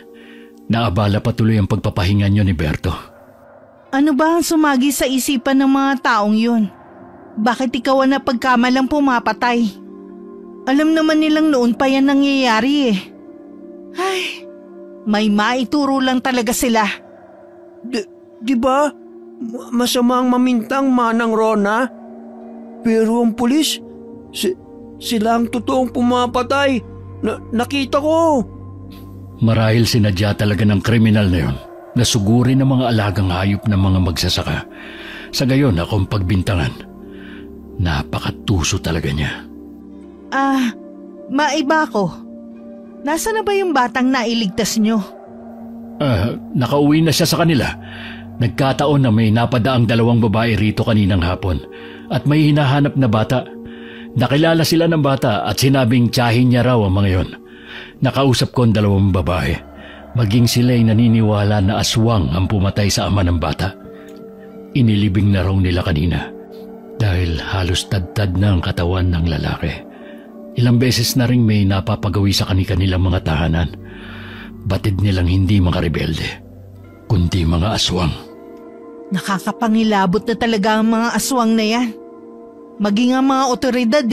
Naabala patuloy ang pagpapahinga niyo ni Berto. Ano ba ang sumagi sa isipan ng mga taong yun? Bakit ikaw ang napagkamalang pumapatay? Alam naman nilang noon pa yan nangyayari eh. Ay, may maituro lang talaga sila. Di ba? Masamang mamintang, Manang Rona. Pero ang pulis, sila ang totoong pumapatay. Nakita ko. Marahil sinadya talaga ng kriminal na yon na sugurin ng mga alagang hayop ng mga magsasaka. Sa gayon akong pagbintangan. Napakatuso talaga niya. Maiba ko. Nasaan na ba yung batang nailigtas nyo? Nakauwi na siya sa kanila. Nagkataon na may napadaang 2 babae rito kaninang hapon at may hinahanap na bata. Nakilala sila ng bata at sinabing tiyahin niya raw ang mga yon. Nakausap ko ang 2 babae. Maging sila'y naniniwala na aswang ang pumatay sa ama ng bata. Inilibing na raw nila kanina dahil halos tad-tad na ang katawan ng lalaki. Ilang beses na rin may napapagawi sa kanilang mga tahanan. Batid nilang hindi mga rebelde, kundi mga aswang. Nakakapangilabot na talaga ang mga aswang na yan. Maging ang mga otoridad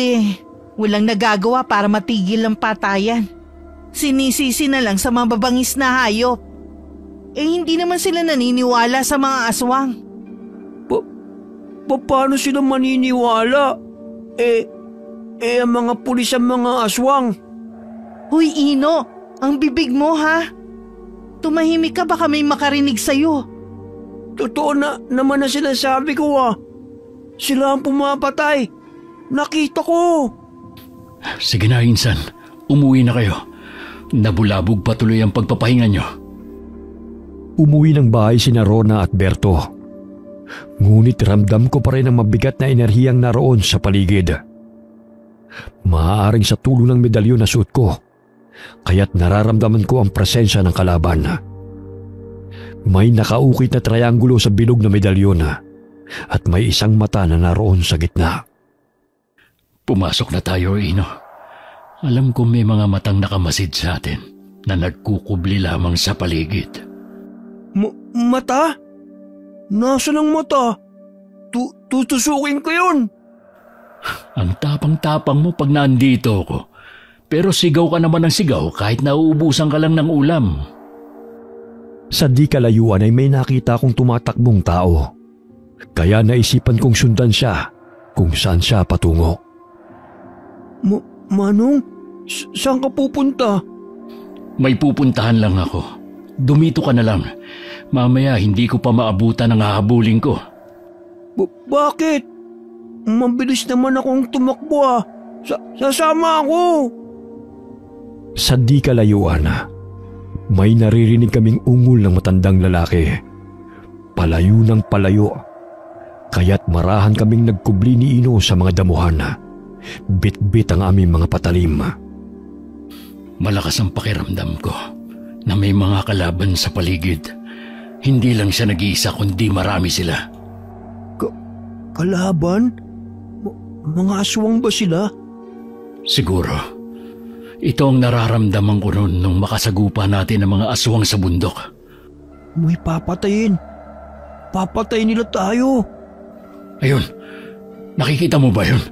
walang nagagawa para matigil ang patayan. Sinisisi na lang sa mababangis na hayop. Hindi naman sila naniniwala sa mga aswang. Paano sila maniniwala? Ang mga pulis ang mga aswang. Huy Ino, ang bibig mo ha? Tumahimik ka baka may makarinig sa'yo. Totoo naman na sinasabi ko Sila ang pumapatay. Nakita ko. Sige na, Insan. Umuwi na kayo. Nabulabog pa tuloy ang pagpapahinga nyo. Umuwi ng bahay sina Rona at Berto. Ngunit ramdam ko pa rin ang mabigat na enerhiyang naroon sa paligid. Maaaring sa tulong ng medalyon na suot ko, kaya't nararamdaman ko ang presensya ng kalaban. May nakaukit na triangulo sa bilog na medalyon at may isang mata na naroon sa gitna. Pumasok na tayo, Ino. Alam ko may mga matang nakamasid sa atin na nagkukubli lamang sa paligid. Mata? Nasaan ang mata? Tutusukin ko yun. Ang tapang-tapang mo pag nandito ako. Pero sigaw ka naman ng sigaw kahit nauubusan ka lang ng ulam. Sa di kalayuan ay may nakita akong tumatakbong tao. Kaya naisipan kong sundan siya kung saan siya patungo. Manong, saan ka pupunta? May pupuntahan lang ako. Dumito ka na lang. Mamaya hindi ko pa maabutan ang hahabulin ko. Bakit? Mabilis naman akong tumakbo. Sasama ako. Sa di kalayuan, may naririnig kaming ungol ng matandang lalaki. Palayo ng palayo. Kaya't marahan kaming nagkubli ni Ino sa mga damuhan. Bit-bit ang aming mga patalim. Malakas ang pakiramdam ko na may mga kalaban sa paligid. Hindi lang siya nag-iisa kundi marami sila. Kalaban? Mga aswang ba sila? Siguro. Ito ang nararamdaman ko noon nung makasagupa natin ang mga aswang sa bundok. May papatayin. Papatayin nila tayo. Ayun, nakikita mo ba yun?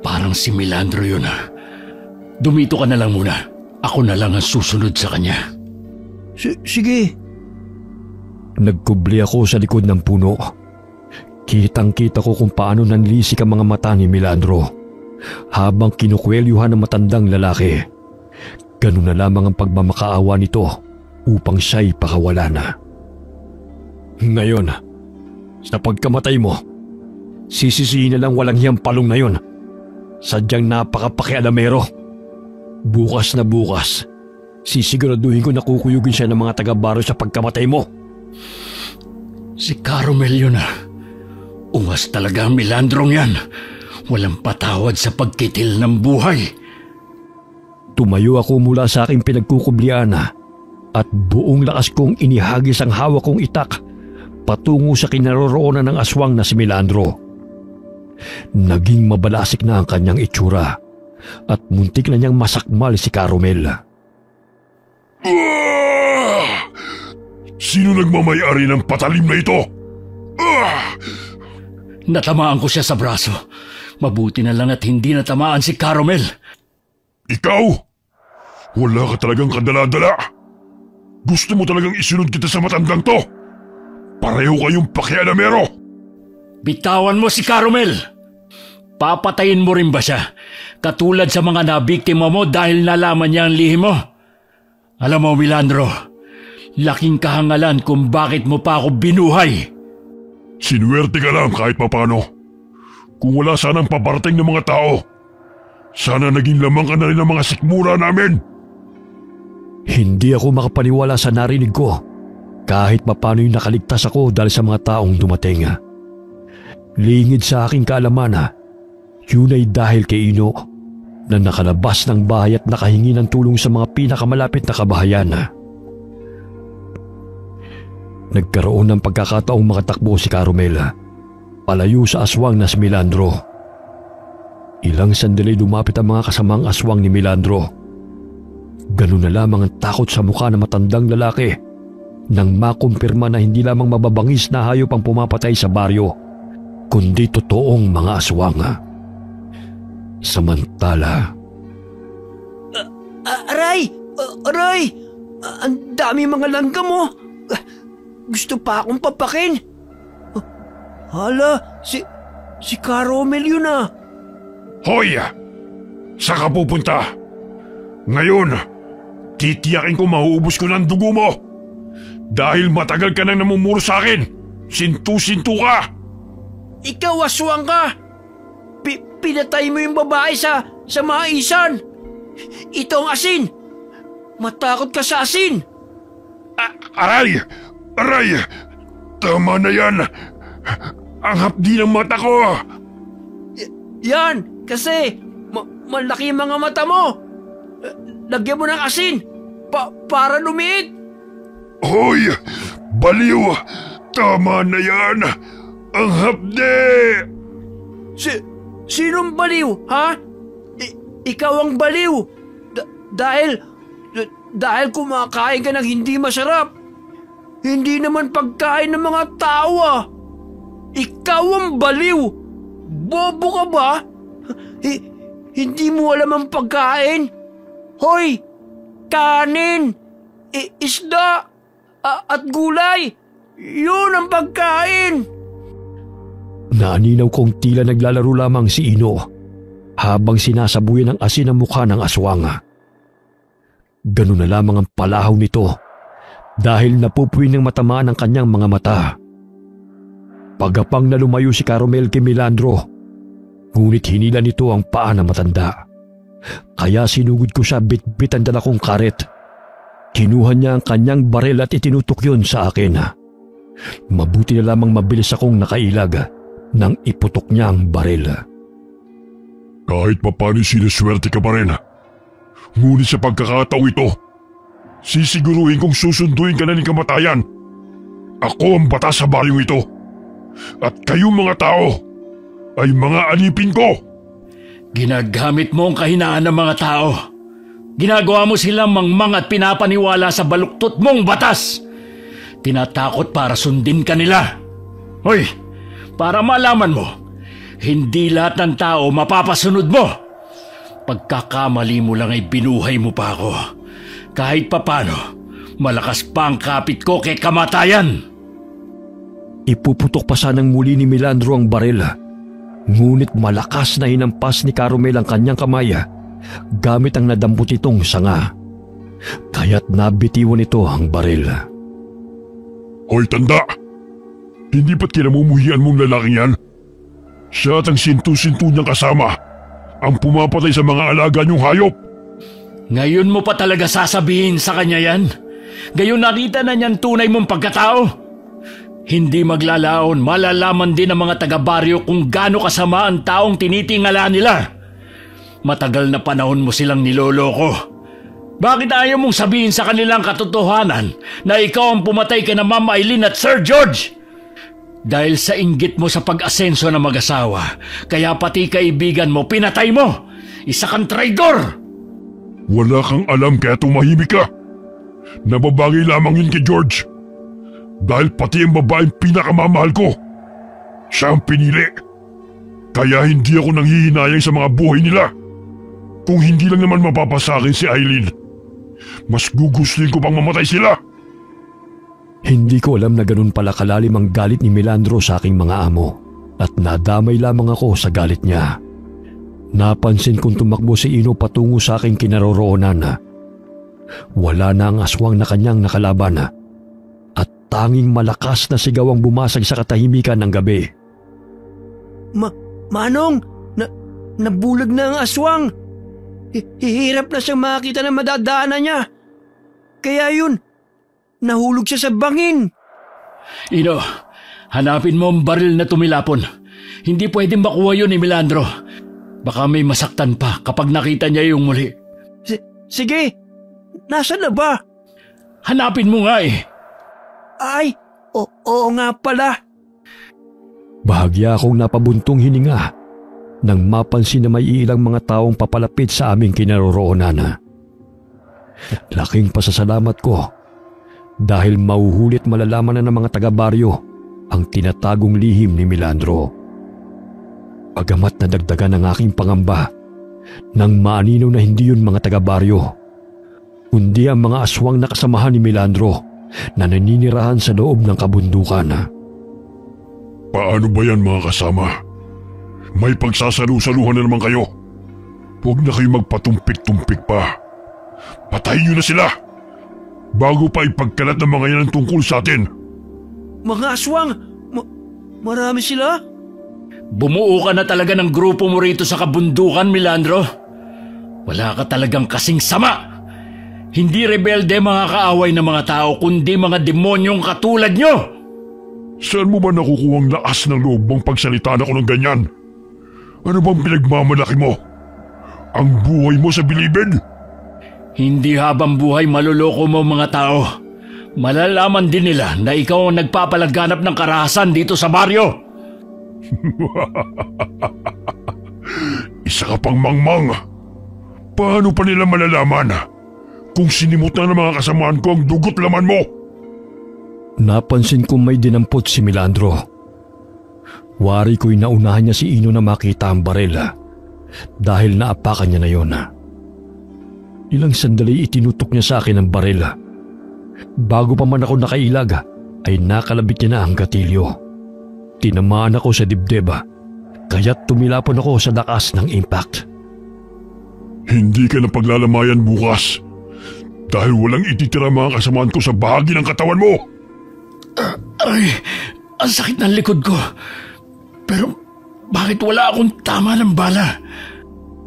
Parang si Milandro yun ha. Dumito ka na lang muna. Ako na lang ang susunod sa kanya. Sige. Nagkubli ako sa likod ng puno. Kitang-kita ko kung paano nanlisik ang mga mata ni Milandro habang kinukwelyuhan ng matandang lalaki. Ganun na lamang ang pagmamakaawa nito upang siya'y pakawala na. Ngayon, sa pagkamatay mo, sisisihin na lang walang hiyang palong na yun. Sadyang napakapakialamero. Bukas na bukas, sisiguraduhin ko na kukuyugin siya ng mga taga-baro sa pagkamatay mo. Si Caromel yun ah. Ungas talaga ang Milandrong yan. Walang patawad sa pagkitil ng buhay. Tumayo ako mula sa aking pinagkukublian at buong lakas kong inihagis ang hawak kong itak patungo sa kinaroroonan ng aswang na si Milandro. Naging mabalasik na ang kanyang itsura at muntik na niyang masakmal si Caromel. Sino nagmamayari ng patalim na ito? Natamaan ko siya sa braso. Mabuti na lang at hindi natamaan si Caromel. Ikaw? Wala ka talagang kadala-dala. Gusto mo talagang isunod kita sa matandang to? Pareho kayong pakialamero. Bitawan mo si Caromel. Papatayin mo rin ba siya? Katulad sa mga nabiktima mo dahil nalaman niya ang lihim mo? Alam mo, Milandro, laking kahangalan kung bakit mo pa ako binuhay. Sinuwerte ka lang kahit papano. Kung wala sanang paparating ng mga tao, sana naging lamang ka na rin ng mga sikmura namin. Hindi ako makapaniwala sa narinig ko kahit papano'y nakaligtas ako dahil sa mga taong dumating. Lingid sa aking kaalaman, yun ay dahil kay Ino na nakalabas ng bahay at nakahingi ng tulong sa mga pinakamalapit na kabahayan. Nagkaroon ng pagkakataong makatakbo si Caromel palayo sa aswang na si Milandro. Ilang sandali lumapit ang mga kasamang aswang ni Milandro. Ganun na lamang ang takot sa mukha ng matandang lalaki nang makumpirma na hindi lamang mababangis na hayop ang pumapatay sa baryo, kundi totoong mga aswang. Samantala, Aray! Aray! Ang dami mga langgam mo! Gusto pa akong papakin! Hala! Si Caromel yun ah! Hoy! Saan ka pupunta? Ngayon, titiyakin ko mauubos ko ng dugo mo! Dahil matagal ka nang namumuro sa akin! Sintu-sintu ka! Ikaw aswang ka! Pinatay mo yung babae sa maisan! Ito ang asin! matakot ka sa asin. Aray! Aray! Tama na yan! Ang hapdi ng mata ko! Yan, kasi malaki yung mga mata mo. Lagyan mo ng asin para lumiit. Hoy! Baliw! Tama na yan! Ang hapdi! Sinong baliw, ha? Ikaw ang baliw. Dahil kumakain ka ng hindi masarap. Hindi naman pagkain ng mga tao, ah. Ikaw ang baliw. Bobo ka ba? Hindi mo alam ang pagkain? Hoy! Kanin! Isda! At gulay! Yun ang pagkain! Naaninaw kong tila naglalaro lamang si Ino habang sinasabuyan ng asin ang mukha ng aswang. Ganun na lamang ang palahaw nito dahil napupuwi ng matamaan ang kanyang mga mata. Pagapang na lumayo si Carmel kay Melandro, ngunit hinila nito ang paa na matanda. Kaya sinugod ko siya bitbit ang dala kong karet. Kinuha niya ang kanyang baril at itinutok yun sa akin. Mabuti na lamang mabilis akong nakailag nang iputok niya ang baril. Kahit papaano sinuswerte ka pa rin. Ngunit sa pagkakataong ito, sisiguruhin kong susunduin ka na ng kamatayan. Ako ang batas sa baryong ito. At kayong mga tao ay mga alipin ko. Ginagamit mo ang kahinaan ng mga tao. Ginagawa mo silang mangmang at pinapaniwala sa baluktot mong batas. Tinatakot para sundin ka nila. Hoy, para malaman mo, hindi lahat ng tao mapapasunod mo. Pagkakamali mo lang ay binuhay mo pa ako. Kahit papano, malakas pa ang kapit ko kay kamatayan. Ipuputok pa sanang muli ni Melandro ang baril. Ngunit malakas na hinampas ni Carmel ang kanyang kamay gamit ang nadampot itong sanga. Kaya't nabitiwan ito ang baril. Hoy tanda! Hindi ba't kinamumuhian mong lalaking yan? Siya at ang sintu-sintu niyang kasama ang pumapatay sa mga alaga niyong hayop. Ngayon mo pa talaga sasabihin sa kanya yan? Gayon nakita na niyan tunay mong pagkatao? Hindi maglalaon, malalaman din ng mga taga-baryo kung gaano kasama ang taong tinitingala nila. Matagal na panahon mo silang niloloko. Bakit ayaw mong sabihin sa kanilang katotohanan na ikaw ang pumatay kina Ma'am Eileen at Sir George? Dahil sa inggit mo sa pag-asenso ng mag-asawa, kaya pati kaibigan mo pinatay mo. Isa kang traidor! Wala kang alam kaya tumahimik ka. Nababagay lamang yun kay George. Dahil pati ang babaeng pinakamamahal ko, siya ang pinili. Kaya hindi ako nanghihinayang sa mga buhay nila. Kung hindi lang naman mapapasakin si Eileen, mas gugustuhin ko pang mamatay sila. Hindi ko alam na ganun pala kalalim ang galit ni Melandro sa aking mga amo at nadamay lamang ako sa galit niya. Napansin kong tumakbo si Ino patungo sa aking kinaroroonan. Wala na ang aswang na kanyang nakalaban at tanging malakas na sigaw ang bumasag sa katahimikan ng gabi. Manong, nabulag na ang aswang. Hihirap na siyang makita na madadaanan niya. Kaya yun, nahulog siya sa bangin. Ino, hanapin mo ang baril na tumilapon. Hindi pwedeng makuha yun ni Melandro. Baka may masaktan pa kapag nakita niya yung muli. Sige, nasaan na ba? Hanapin mo nga eh. Ay, oo nga pala. Bahagya akong napabuntong hininga nang mapansin na may ilang mga taong papalapit sa aming kinaroroonan. Laking pasasalamat ko dahil mauhulit malalaman na ng mga taga-baryo ang tinatagong lihim ni Melandro. Pagamat nadagdagan ang aking pangamba nang maaninaw na hindi yun mga taga-baryo, kundi ang mga aswang na kasamahan ni Melandro na naninirahan sa loob ng kabundukan. Paano ba yan mga kasama? May pagsasalu-saluhan na naman kayo. Huwag na kayo magpatumpik-tumpik pa. Patayin niyo na sila bago pa ipagkalat ng mga yan ang tungkol sa atin. Mga aswang, marami sila? Bumuo ka na talaga ng grupo mo rito sa kabundukan, Melandro. Wala ka talagang kasing sama. Hindi rebelde mga kaaway ng mga tao, kundi mga demonyong katulad nyo! Saan mo ba nakukuhang lakas ng loob mong pagsalitaan ako ng ganyan? Ano bang pinagmamalaki mo? Ang buhay mo sa bilibid? Hindi habang buhay maluloko mo mga tao. Malalaman din nila na ikaw ang nagpapalaganap ng karahasan dito sa baryo. Isa ka pang mangmang. Paano pa nila malalaman kung sinimutan ng mga kasamaan ko ang dugot laman mo? Napansin kong may dinampot si Milandro. Wari ko'y naunahan niya si Ino na makita ang baril dahil naapakan niya na yon. Ilang sandali itinutok niya sa akin ang baril. Bago pa man ako nakailag ay nakalabit niya na ang gatilyo. Tinamaan ako sa dibdib kaya't tumilapon ako sa lakas ng impact. Hindi ka na paglalamayan bukas dahil walang ititira mga kasamaan ko sa bahagi ng katawan mo. Ay, ang sakit ng likod ko. Pero bakit wala akong tama ng bala?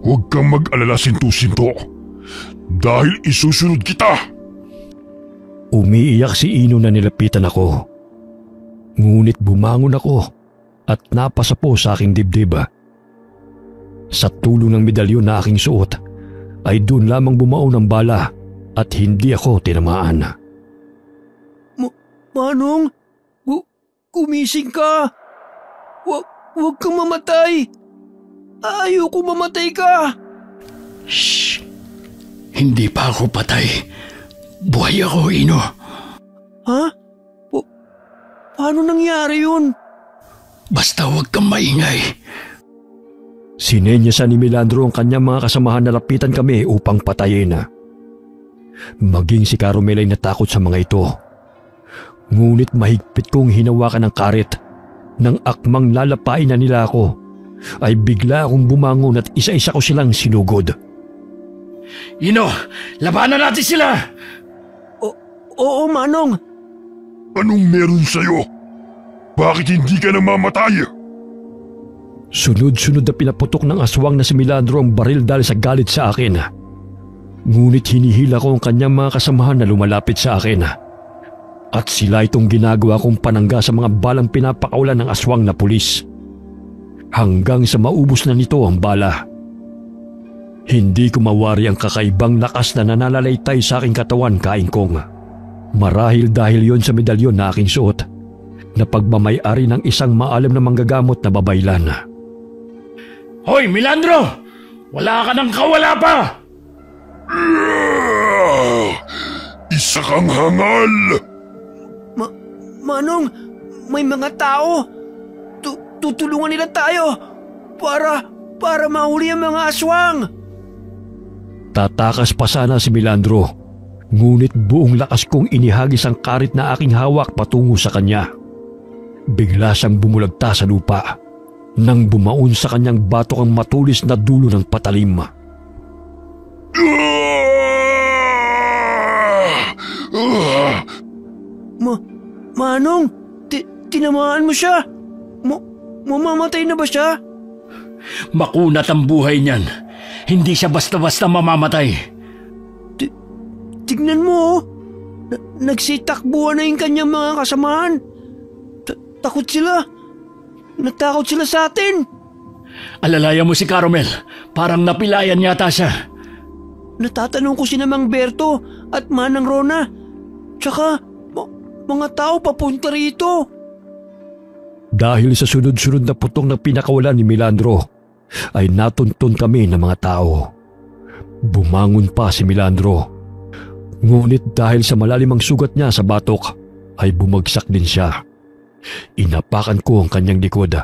Huwag kang mag-alala, Sinto-Sinto, dahil isusunod kita. Umiiyak si Ino na nilapitan ako. Ngunit bumangon ako at napasa po sa aking dibdib. Sa tulong ng medalyon na aking suot ay doon lamang bumaon ang bala at hindi ako tinamaan. Manong, gumising ka. Huwag kang mamatay. Ayoko mamatay ka. Shh! Hindi pa ako patay. Buhay ako, Ino. Ha? Paano nangyari yun? Basta huwag kang maingay. Sinenyasan ni Milandro ang kanyang mga kasamahan na lapitan kami upang patayin. Maging si Caromel ay natakot sa mga ito. Ngunit mahigpit kong hinawakan ang karet. Nang akmang lalapain na nila ako, ay bigla akong bumangon at isa-isa ko silang sinugod. Ino, labanan natin sila! Oo, Manong. Anong meron sa'yo? Bakit hindi ka namamatay? Sunod-sunod na pinaputok ng aswang na si Milandro ang baril dahil sa galit sa akin. Ngunit hinihila ko ang kanyang mga kasamahan na lumalapit sa akin. At sila itong ginagawa kong panangga sa mga balang pinapakaulan ng aswang na pulis. Hanggang sa maubos na nito ang bala. Hindi ko mawari ang kakaibang lakas na nananalaytay sa aking katawan, Kaingkong. Marahil dahil yon sa medalyon na aking suot na pagmamayari ng isang maalam na manggagamot na babaylan. Hoy, Milandro! Wala ka ng kawala pa! Isa kang hangal! Manong, may mga tao. Tutulungan nila tayo para mahuli ang mga aswang. Tatakas pa sana si Milandro, ngunit buong lakas kong inihagis ang karit na aking hawak patungo sa kanya. Bigla siyang bumulagta sa lupa nang bumaon sa kanyang batok ang matulis na dulo ng patalim. Manong, tinamaan mo siya. Mamamatay na ba siya? Makunat ang buhay niyan. Hindi siya basta-basta mamamatay. Tignan mo, nagsitakbuhan na yung kanyang mga kasamahan. Takot sila. Natakot sila sa atin. Alalayan mo si Caromel. Parang napilayan yata siya. Natatanong ko si Mang Berto at Manang Rona. Tsaka, mga tao papunta rito. Dahil sa sunod-sunod na putong na pinakawalan ni Milandro, ay natuntun kami ng mga tao. Bumangon pa si Milandro. Ngunit dahil sa malalimang sugat niya sa batok, ay bumagsak din siya. Inapakan ko ang kanyang likod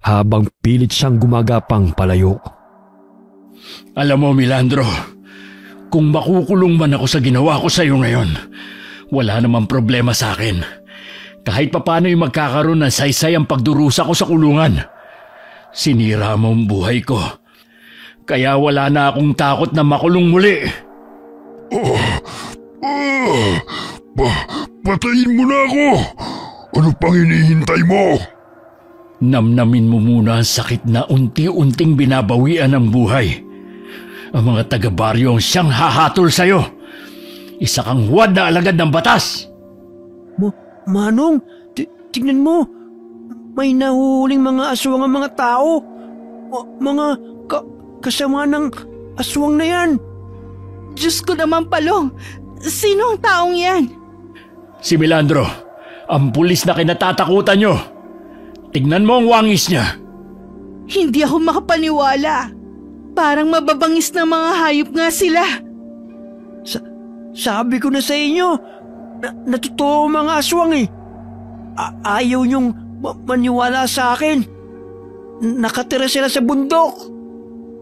habang pilit siyang gumagapang palayo. Alam mo, Milandro, kung makukulong man ako sa ginawa ko sa iyo ngayon, wala namang problema sa akin. Kahit papano'y magkakaroon ng saysay ang pagdurusa ko sa kulungan. Sinira mo ang buhay ko. Kaya wala na akong takot na makulong muli. Patayin mo na ako! Ano pang hinihintay mo? Namnamin mo muna ang sakit na unti-unting binabawian ng buhay. Ang mga taga-baryo ang siyang hahatol sa'yo. Isa kang huwad na alagad ng batas! Manong, tignan mo. May nahuhuling mga aswang ang mga tao. Mga kasama ng aswang na yan. Diyos ko naman, Palong. Sino ang taong yan? Si Melandro, ang pulis na kinatatakutan nyo. Tignan mo ang wangis niya. Hindi ako makapaniwala. Parang mababangis na mga hayop nga sila. Sabi ko na sa inyo, natotoo mga aswang eh. Ayaw niyong maniwala sa akin. Nakatira sila sa bundok.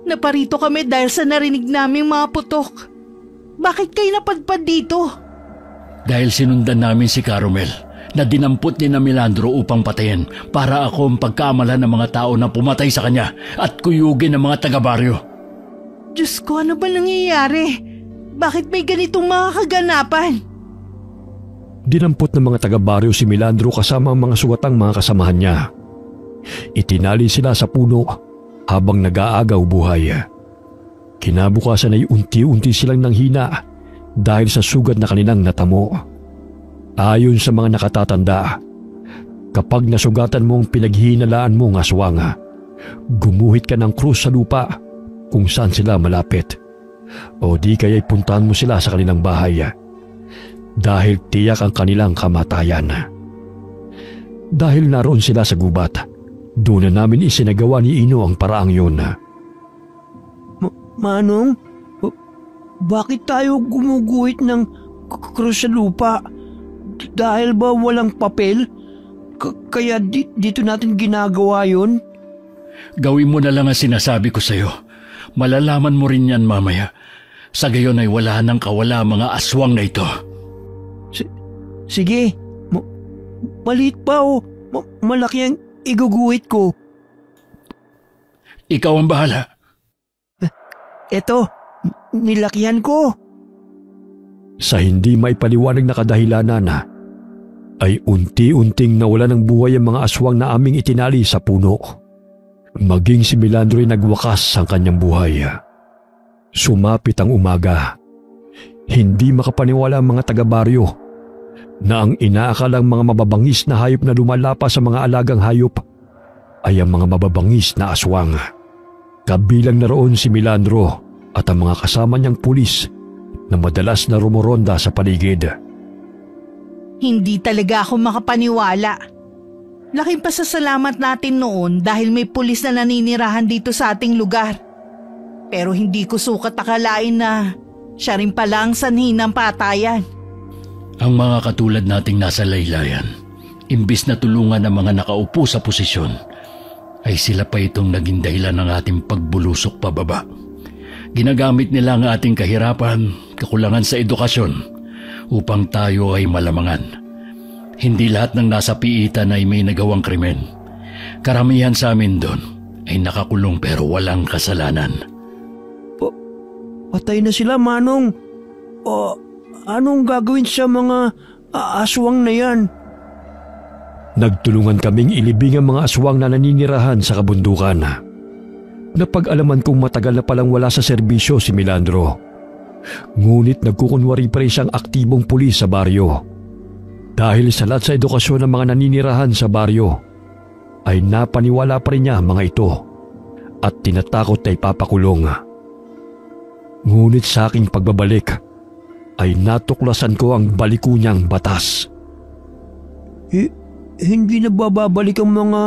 Naparito kami dahil sa narinig naming mga putok. Bakit kayo napadpad dito? Dahil sinundan namin si Carmel na dinampot ni na Melandro upang patayin para ako ang pagkaamalan ng mga tao na pumatay sa kanya at kuyugin ng mga taga-baryo. Diyos ko, ano ba nangyayari? Bakit may ganitong mga kaganapan? Dinampot ng mga taga-baryo si Melandro kasama ang mga sugatang mga kasamahan niya. Itinali sila sa puno habang nag-aagaw buhay. Kinabukasan ay unti-unti silang nanghina dahil sa sugat na kanilang natamo. Ayon sa mga nakatatanda, kapag nasugatan mo ang pinaghihinalaan mong aswang, gumuhit ka ng krus sa lupa kung saan sila malapit. O di kaya'y puntahan mo sila sa kanilang bahay dahil tiyak ang kanilang kamatayan. Dahil naroon sila sa gubat, doon na namin isinagawa ni Ino ang paraang yun. Manong, bakit tayo gumuguhit ng krus sa lupa? Dahil ba walang papel? Kaya dito natin ginagawa yun? Gawin mo na lang ang sinasabi ko sa'yo. Malalaman mo rin yan mamaya. Sa gayon ay wala nang kawala mga aswang na ito. Sige, maliit pa o malaki ang iguguhit ko. Ikaw ang bahala. Eto, nilakihan ko. Sa hindi maipaliwanag na kadahilanan, ay unti-unting nawala ng buhay ang mga aswang na aming itinali sa puno. Maging si Melandro ay nagwakas ang kanyang buhay. Sumapit ang umaga. Hindi makapaniwala ang mga taga-baryo na ang inaakalang mga mababangis na hayop na lumalapa sa mga alagang hayop ay ang mga mababangis na aswang. Kabilang na roon si Melandro at ang mga kasama niyang pulis na madalas na rumoronda sa paligid. Hindi talaga ako makapaniwala. Laking pasasalamat natin noon dahil may pulis na naninirahan dito sa ating lugar. Pero hindi ko sukat akalain na siya rin pala ang sanhi ng patayan. Ang mga katulad nating nasa laylayan, imbis na tulungan ang mga nakaupo sa posisyon, ay sila pa itong naging dahilan ng ating pagbulusok pababa. Ginagamit nila ang ating kahirapan, kakulangan sa edukasyon, upang tayo ay malamangan. Hindi lahat ng nasa piitan ay may nagawang krimen. Karamihan sa amin doon ay nakakulong pero walang kasalanan. Patay na sila, Manong. Anong gagawin sa mga aswang na yan? Nagtulungan kaming ilibing ang mga aswang na naninirahan sa kabundukan. Napag-alaman kong matagal na palang wala sa serbisyo si Melandro. Ngunit nagkukunwari pa rin siyang aktibong pulis sa baryo. Dahil sa lahat sa edukasyon ng mga naninirahan sa baryo, ay napaniwala pa rin niya mga ito at tinatakot na ipapakulong. Ngunit sa aking pagbabalik, ay natuklasan ko ang baliko niyang batas. Hindi na bababalik ang mga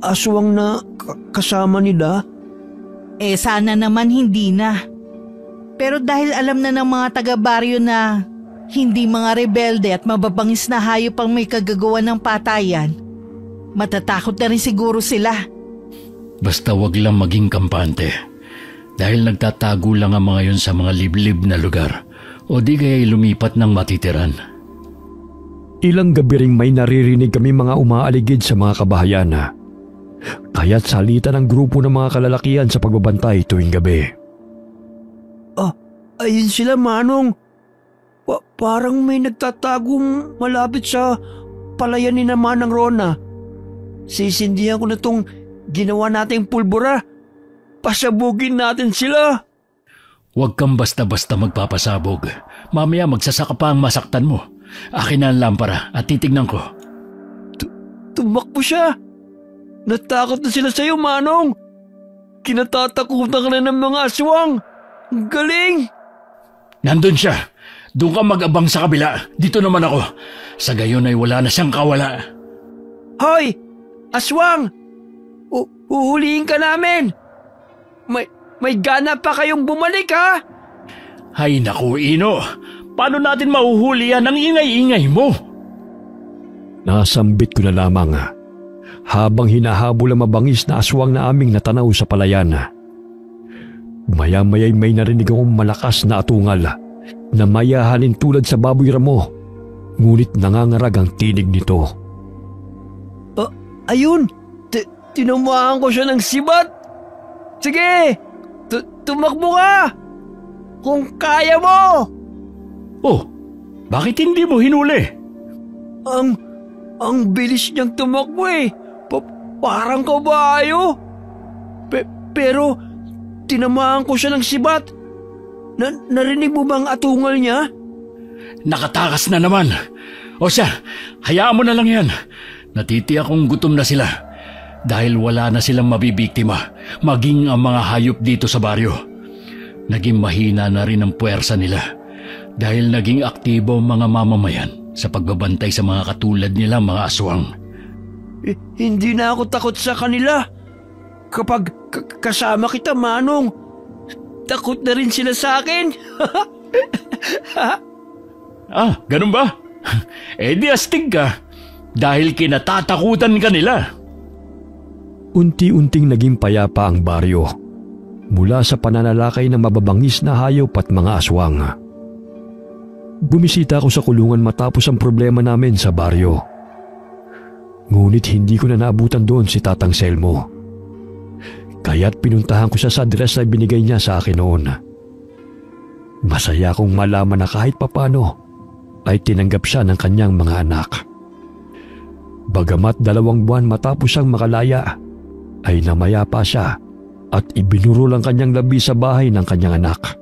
aswang na kasama nila? Sana naman hindi na. Pero dahil alam na ng mga taga-baryo na hindi mga rebelde at mababangis na hayop ang may kagagawa ng patayan, matatakot na rin siguro sila. Basta wag lang maging kampante. Dahil nagtatago lang ang mga yun sa mga liblib na lugar o di kaya'y lumipat ng matitiran. Ilang gabi ring may naririnig kami mga umaaligid sa mga kabahayan. Kaya't salita ng grupo ng mga kalalakihan sa pagbabantay tuwing gabi. Ayun sila, Manong. Parang may nagtatagong malapit sa palayan ni naman ng Rona. Sisindihan ko na tong ginawa nating pulbura. Pasabugin natin sila. Huwag kang basta-basta magpapasabog. Mamaya magsasaka pa ang masaktan mo. Akin na ang lampara at titignan ko. Tumakbo siya. Natakot na sila sa'yo, Manong. Kinatatakutan ka na ng mga aswang. Ang galing. Nandun siya. Doon ka mag-abang sa kabila. Dito naman ako. Sa gayon ay wala na siyang kawala. Hoy! Aswang! Uhulihin ka namin! May gana pa kayong bumalik, ha? Hay naku, Ino. Paano natin mahuhuli yan ang ingay-ingay mo? Nasambit ko na lamang habang hinahabol ang mabangis na aswang na aming natanaw sa palayan. Maya-maya'y may narinig akong malakas na atungal na mayahalin tulad sa baboy ramo, ngunit nangangarag ang tinig nito. Ayun! Tinamaan ko siya ng sibat! Sige! Tumakbo ka! Kung kaya mo! Oh, bakit hindi mo hinuli? Ang bilis niyang tumakbo eh! Parang kabayo! Pero tinamaan ko siya ng sibat! Narinig mo bang atungal niya? Nakatakas na naman. O siya, hayaan mo na lang yan. Natitiyak kong gutom na sila dahil wala na silang mabibiktima, maging ang mga hayop dito sa baryo. Naging mahina na rin ang puwersa nila dahil naging aktibo ang mga mamamayan sa pagbabantay sa mga katulad nila mga aswang. Hindi na ako takot sa kanila. Kapag kasama kita, Manong, takot na rin sila sa akin. Ganun ba? Di astig ka dahil kinatatakutan ka nila. Unti-unting naging payapa ang baryo mula sa pananalakay ng mababangis na hayop at mga aswang. Bumisita ako sa kulungan matapos ang problema namin sa baryo. Ngunit hindi ko na naabutan doon si Tatang Selmo. Kaya't pinuntahan ko siya sa address na binigay niya sa akin noon. Masaya akong malaman na kahit papano ay tinanggap siya ng kanyang mga anak. Bagamat 2 buwan matapos siyang makalaya, ay namaya pa siya at ibinurol ang kanyang labi sa bahay ng kanyang anak.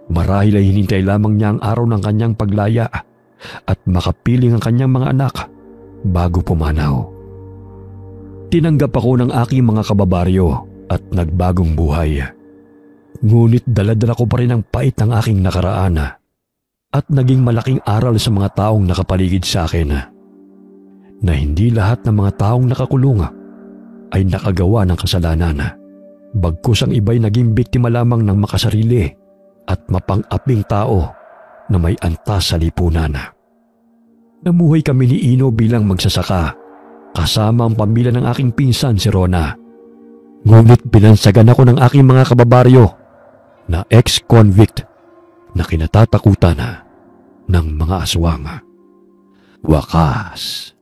Marahil ay hinintay lamang niya ang araw ng kanyang paglaya at makapiling ang kanyang mga anak bago pumanaw. Tinanggap ako ng aking mga kababaryo at nagbagong buhay. Ngunit dala-dala ko pa rin ang pait ng aking nakaraan at naging malaking aral sa mga taong nakapaligid sa akin na hindi lahat ng mga taong nakakulong ay nakagawa ng kasalanan. Bagkus ang iba'y naging biktima lamang ng makasarili at mapang-aping tao na may antas sa lipunan. Namuhay kami ni Ino bilang magsasaka kasama ang pamilya ng aking pinsan si Rona. Ngunit binansagan ako ng aking mga kababaryo na ex-convict na kinatatakutan ng mga aswang. Wakas.